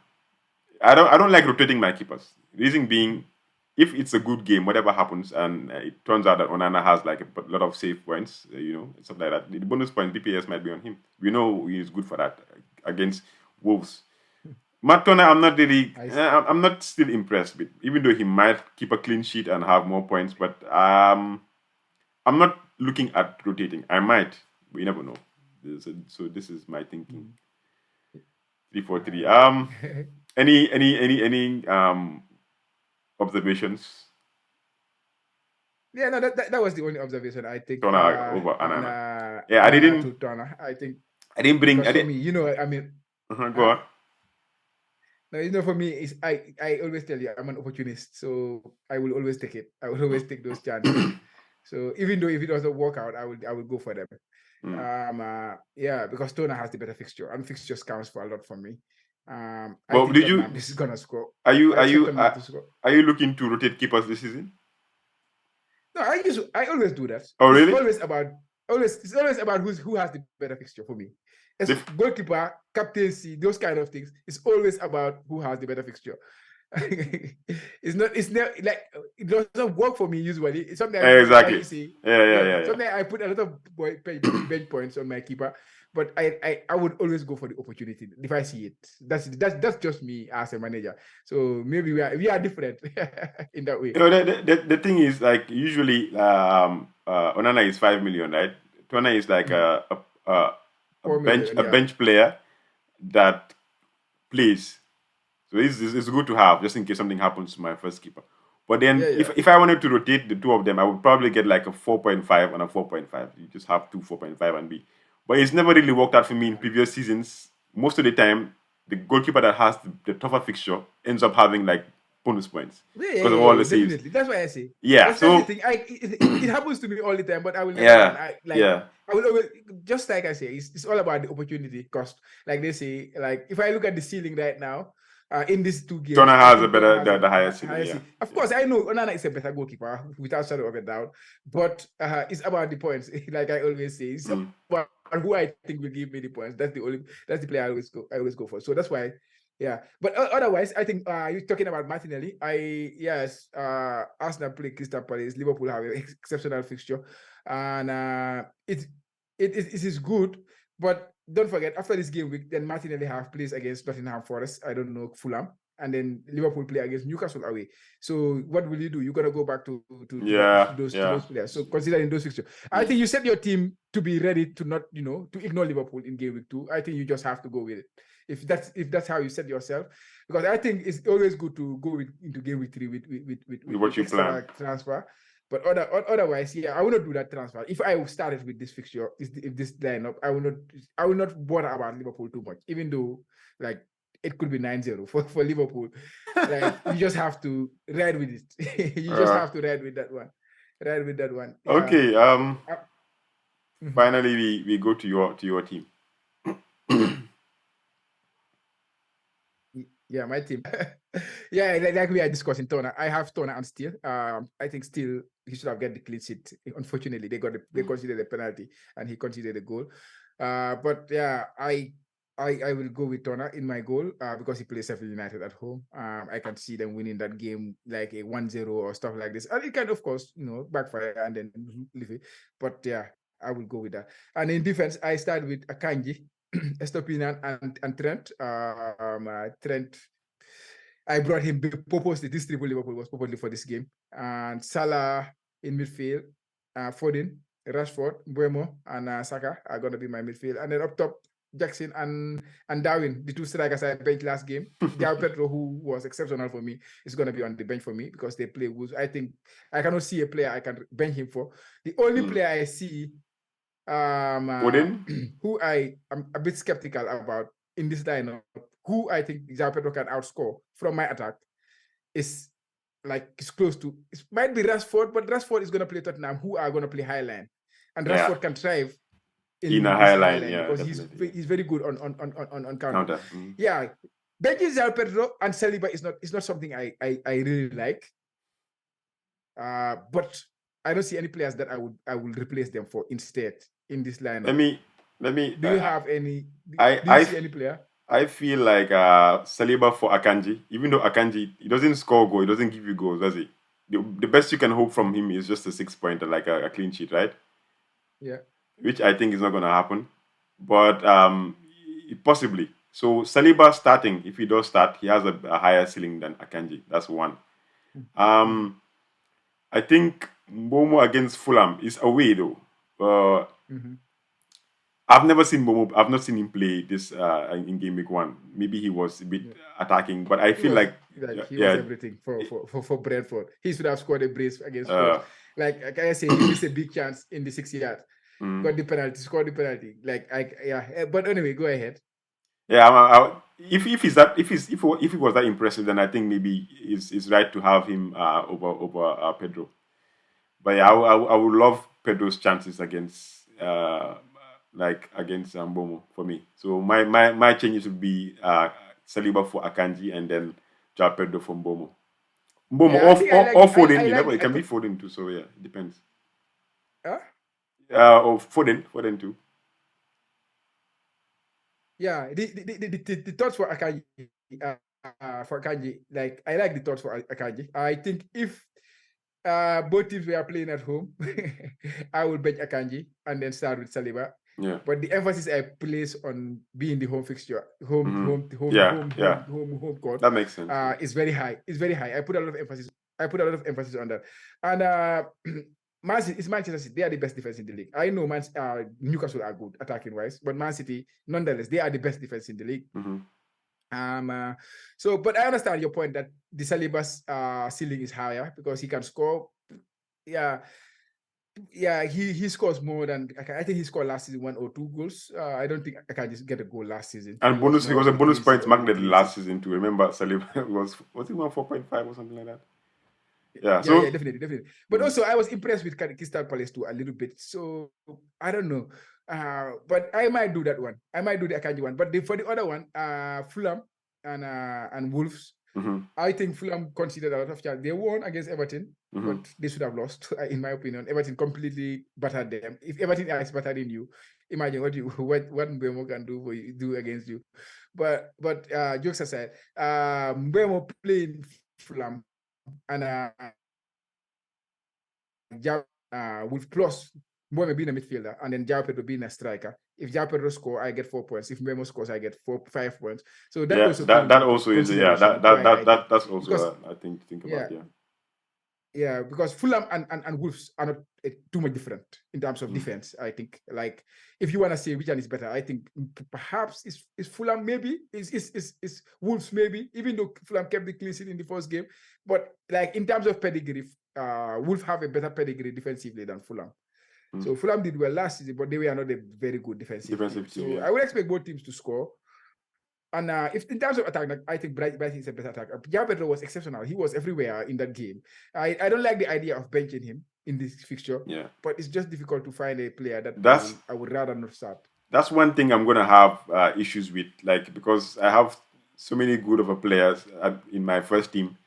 I don't like rotating my keepers. Reason being, if it's a good game, whatever happens, and it turns out that Onana has like a lot of save points, stuff like that. The bonus point BPS might be on him. We know he's good for that against Wolves. Matona, I'm not really. I'm not still impressed with, even though he might keep a clean sheet and have more points. But I'm not looking at rotating. I might, but you never know. So this is my thinking. 3-4-3. Any observations? Yeah, no, that was the only observation I think. Tona over Anana. Yeah, Onana to Turner. I think I didn't bring. because for me, I mean, Go on. no, for me, is I always tell you I'm an opportunist, so I will always take it. I will always take those chances. So even though if it doesn't work out, I will go for them. Yeah, because Turner has the better fixture, and fixtures counts for a lot for me. I Well, think Tottenham is gonna score. Are you I expect Tottenham to score. are you looking to rotate keepers this season? No, I always do that. Oh, really? It's always about who has the better fixture for me. As goalkeeper, captaincy, those kind of things. It's always about who has the better fixture. It's not like it doesn't work for me usually. Sometimes like Exactly. you say, Yeah. sometimes I put a lot of bench points on my keeper, but I would always go for the opportunity if I see it. That's just me as a manager. So maybe we are different in that way. You know, the thing is, like, usually Onana is 5 million, right? Tona is like Mhm. a 4 million, a yeah. bench player that plays. So it's good to have just in case something happens to my first keeper. But then Yeah. if I wanted to rotate the two of them, I would probably get like a 4.5 and a 4.5. You just have two 4.5 and B. But it's never really worked out for me in previous seasons. Most of the time, the goalkeeper that has the tougher fixture ends up having like bonus points because of all the saves. Definitely. That's why I say. Yeah. That's the So thing. It happens to me all the time, but I will never. And yeah, I like. yeah. I will always, just like I say, it's all about the opportunity cost. Like they say, like if I look at the ceiling right now, in these two games, Tona I has a think Tona better has a the higher ceiling. higher Yeah, ceiling. Of yeah. course, I know Onana is a better goalkeeper without shadow of a doubt, but it's about the points. Like I always say, it's Mm. about who I think will give me the points. That's the player I always go for. So that's why. Yeah, but otherwise, I think you're talking about Martinelli. Arsenal play Crystal Palace. Liverpool have an exceptional fixture, and it is good. But don't forget, after this game week, then Martinelli have plays against Nottingham Forest. I don't know, Fulham, and then Liverpool play against Newcastle away. So what will you do? You gotta go back to Yeah, those yeah. players. So considering those fixtures, I Mm. think you set your team to be ready to not to ignore Liverpool in game week 2. I think you just have to go with it if that's how you set yourself, because I think it's always good to go into game week 3 with What you plan? extra transfer. But otherwise, yeah, I will not do that transfer. If I started with this fixture, if this lineup, I will not bother about Liverpool too much, even though like it could be 9-0 for Liverpool. Like you just have to ride with it. You just Uh, have to ride with that one. Ride with that one. Yeah. okay. Uh, mhm. Finally, we go to your team. Yeah, my team. Yeah, like we are discussing Tona. I have Tona and Steele. I think Steele he should have get the clean sheet. Unfortunately, they considered the penalty and he considered the goal. But yeah, I will go with Tona in my goal because he plays Sheffield United at home. I can see them winning that game like a 1-0 or stuff like this. And it can, of course, backfire and then leave it. But yeah, I will go with that. And in defense, I start with Akanji, Estopinian and Trent. Trent, I brought him purposely. This triple Liverpool was purposely for this game. And Salah in midfield, Foden, Rashford, Buemo, and Saka are going to be my midfield. And then up top, Jackson and Darwin, the two strikers I benched last game. João Pedro, who was exceptional for me, is going to be on the bench for me because they play Wolves. I think I cannot see a player I can bench him for. The only player I see Foden? who I am a bit skeptical about in this lineup, who I think João Pedro can outscore from my attack is like it's close to it might be Rashford, but Rashford is going to play Tottenham, who are going to play Highline, and Yeah. Rashford can thrive In a in this high line, Highline yeah, because definitely. Yeah. he's very good on counter. Counter. Mm. Yeah, benching João Pedro and Saliba is not something I really like. But I don't see any players that I will replace them for instead in this Let lineup. me let me. Do you have any? I Do you I see any player? I feel like Saliba for Akanji. Even though Akanji he doesn't score goal, he doesn't give you goals, does he? The best you can hope from him is just a 6 pointer, like a clean sheet, right? Yeah. Which I think is not going to happen, but possibly. So Saliba starting, if he does start, he has a higher ceiling than Akanji. That's one. Mm-hmm. I think Momo against Fulham is away though. Mm-hmm. I've never seen Momo. I've not seen him play this in game week 1. Maybe he was a bit Yeah. attacking, but I feel like He was yeah, everything for Brentford. He should have scored a brace against Spurs. uh, Like I say, he missed a big chance in the 6 yards. mm, Got the penalty, scored the penalty. But anyway, go ahead. yeah. If he's that if he was that impressive, then I think maybe it's right to have him over Pedro. But yeah, I would love Pedro's chances against against Mbomo for me. So my changes would be Saliba for Akanji and then Joao Pedro for Mbomo. Mbomo Yeah, I think I like or I Foden. You like never. the It can be Foden too. So yeah, it depends. huh? Or Foden too. Yeah, the thoughts for Akanji for Akanji, like I like the thoughts for Akanji. I think if both teams were playing at home, I would bench Akanji and then start with Saliba. Yeah. But the emphasis I place on being the home fixture, home, Mhm. home, home, Yeah, home, yeah. home court, That makes sense. Yeah. is very high. It's very high. I put a lot of emphasis. I put a lot of emphasis on that. And Man City, it's Manchester City. They are the best defense in the league. I know Newcastle are good attacking wise, but Man City, nonetheless, they are the best defense in the league. Mhm. But I understand your point that the Saliba's ceiling is higher because he can score. Yeah, he scores more than I think he scored last season 1 or 2 goals. I don't think I can just get a goal last season. And He was bonus, more because of a the bonus clean sheet points or the magnet clean last sheet. season too. Remember, Saliba was it 1 4.5 or something like that? Yeah. Yeah, definitely. But also, I was impressed with Crystal Palace too a little bit. So I don't know. But I might do that one. I might do the Akanji one. But for the other one, Fulham and Wolves, Mhm. I think Fulham conceded a lot of chance. They won against Everton, Mhm. but they should have lost, in my opinion. Everton completely battered them. If Everton is battering you, imagine what Mbemo can do against you. But jokes aside, Mbemo playing Fulham and with plus Mbemo being a midfielder and then João Pedro being a striker. If João Pedro score, I get 4 points. If Mbemo scores, I get 5 points. So that Yeah, also came that into also is, yeah, consideration. Why I think that's also because I think to think yeah, about. Yeah. yeah, because Fulham and Wolves are not too much different in terms of Mm. defense. I think, like, if you want to say which one is better, I think perhaps is Fulham, maybe is Wolves, maybe, even though Fulham kept the clean sheet in the first game. But like in terms of pedigree, Wolves have a better pedigree defensively than Fulham. Mm. So Fulham did well last season, but they were not a very good defensive team. Defensive team, So yeah. I would expect both teams to score. And if in terms of attack, I think Brighton is a better attacker. João Pedro was exceptional. He was everywhere in that game. I don't like the idea of benching him in this fixture. Yeah. But it's just difficult to find a player that That's I would rather not start. that's one thing I'm gonna have issues with, like, because I have so many good of a players in my first team.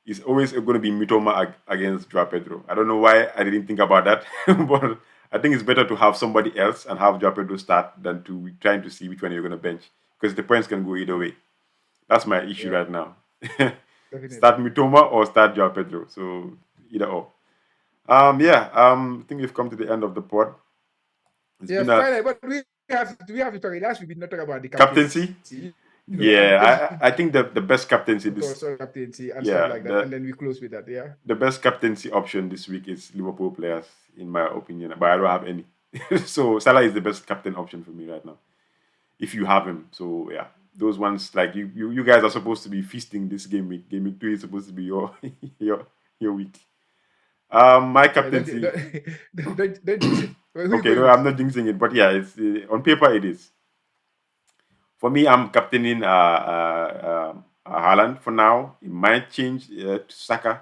It's always going to be Mitoma against Joao Pedro. I don't know why I didn't think about that, but I think it's better to have somebody else and have Joao Pedro start than to trying to see which one you're going to bench, because the points can go either way. That's my issue right now. Definitely. Start Mitoma or start Joao Pedro. So either or. I think we've come to the end of the pod. It's been a Finally, but we have to talk. Last week we did not talk about the captaincy. captaincy, and Yeah, I think the best captaincy because of captaincy and stuff yeah like that, the and then we close with that. Yeah. the best captaincy option this week is Liverpool players, in my opinion, but I don't have any. So Salah is the best captain option for me right now, if you have him. So yeah, those ones, like you guys are supposed to be feasting this game week. Game week 2 is supposed to be your your week. My captaincy. Don't jinx it. Who you Okay, going no, with? I'm not jinxing it, but yeah, it's on paper it is. For me, I'm captaining Haaland for now. It might change to Saka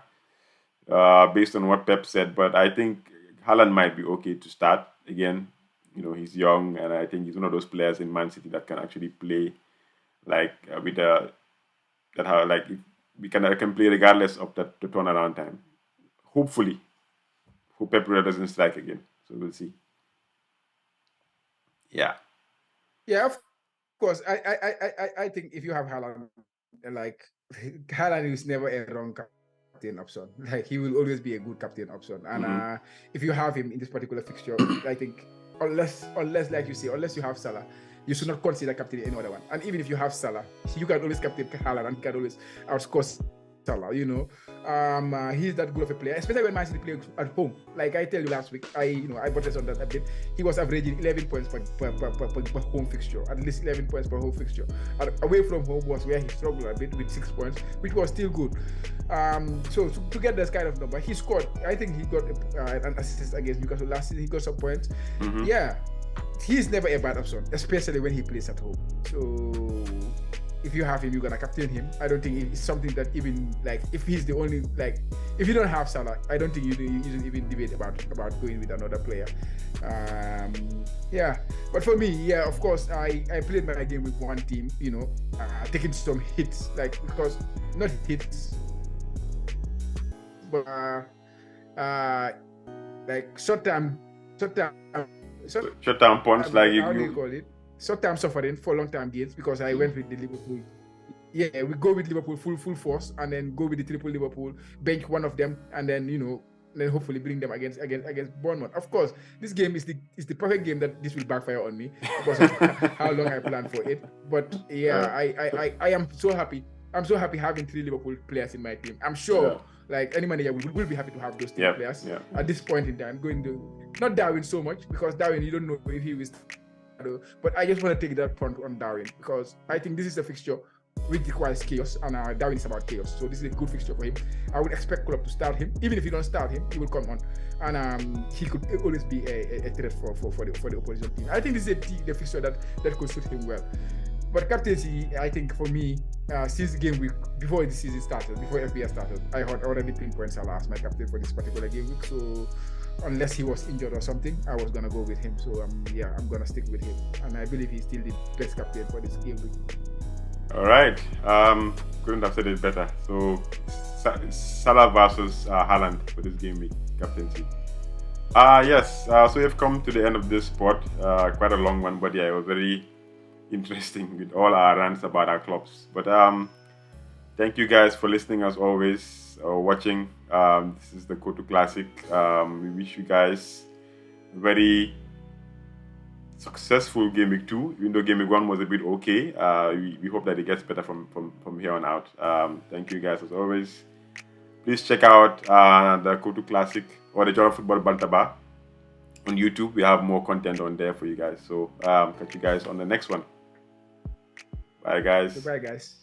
based on what Pep said, but I think Haaland might be okay to start again. He's young, and I think he's one of those players in Man City that can actually play like with that how like we can play regardless of the turnaround time. Hopefully, hope Pep doesn't strike again. So we'll see. Yeah. Yeah, of course. I think if you have Haaland, like Haaland is never a wrong captain option. Like he will always be a good captain option. And if you have him in this particular fixture, I think unless like you say, unless you have Salah, you should not consider captaining any other one. And even if you have Salah, you can always captain Haaland and he can always outscore Salah, he's that good of a player, especially when Man City play at home. Like I tell you last week, I butted on that a bit. He was averaging 11 points per home fixture, at least 11 points per home fixture. And away from home was where he struggled a bit with 6 points, which was still good. So to get this kind of number, he scored. I think he got an assist against Newcastle last season. He got some points. Mm-hmm. Yeah, he's never a bad option, especially when he plays at home. So if you have him, you're gonna captain him. I don't think it's something that even like if he's the only if you don't have Salah, I don't think you shouldn't even debate about going with another player. But for me, of course, I played my game with one team, taking some hits, because not hits, but short-term points, like how do you call it? Short-term suffering for long-term gains, because I went with the Liverpool yeah, we go with Liverpool full force, and then go with the triple Liverpool, bench one of them, and then then hopefully bring them against Bournemouth. Of course, this game is the perfect game that this will backfire on me because of how long I planned for it. But yeah, I am so happy. I'm so happy having 3 Liverpool players in my team. I'm sure, like any manager, will be happy to have those 3 players at this point in time. Going to not Darwin so much, because Darwin, you don't know if he will start, but I just want to take that punt on Darwin, because I think this is a fixture which requires chaos, and Darwin is about chaos. So this is a good fixture for him. I would expect Klopp to start him. Even if you don't start him, he will come on, and he could always be a threat for the opposition team. I think this is the fixture that could suit him well. But captaincy, I think for me, since the game week, before the season started, before FPL started, I had already pinpointed Salah as my captain for this particular game week. So unless he was injured or something, I was gonna go with him. So I'm gonna stick with him, and I believe he's still the best captain for this game week. All right. Couldn't have said it better. So Salah versus Haaland for this game week captaincy. Yes. So we've come to the end of this spot. Quite a long one, but yeah, it was very interesting with all our rants about our clubs. But thank you guys for listening as always, or watching. This is the Kotu Classic. We wish you guys a very successful game week 2, even though game week 1 was a bit okay. We hope that it gets better from here on out. Thank you guys as always. Please check out the Kotu Classic or the Jordan Football Banter Bar on YouTube. We have more content on there for you guys. So catch you guys on the next one. Bye guys. Goodbye guys.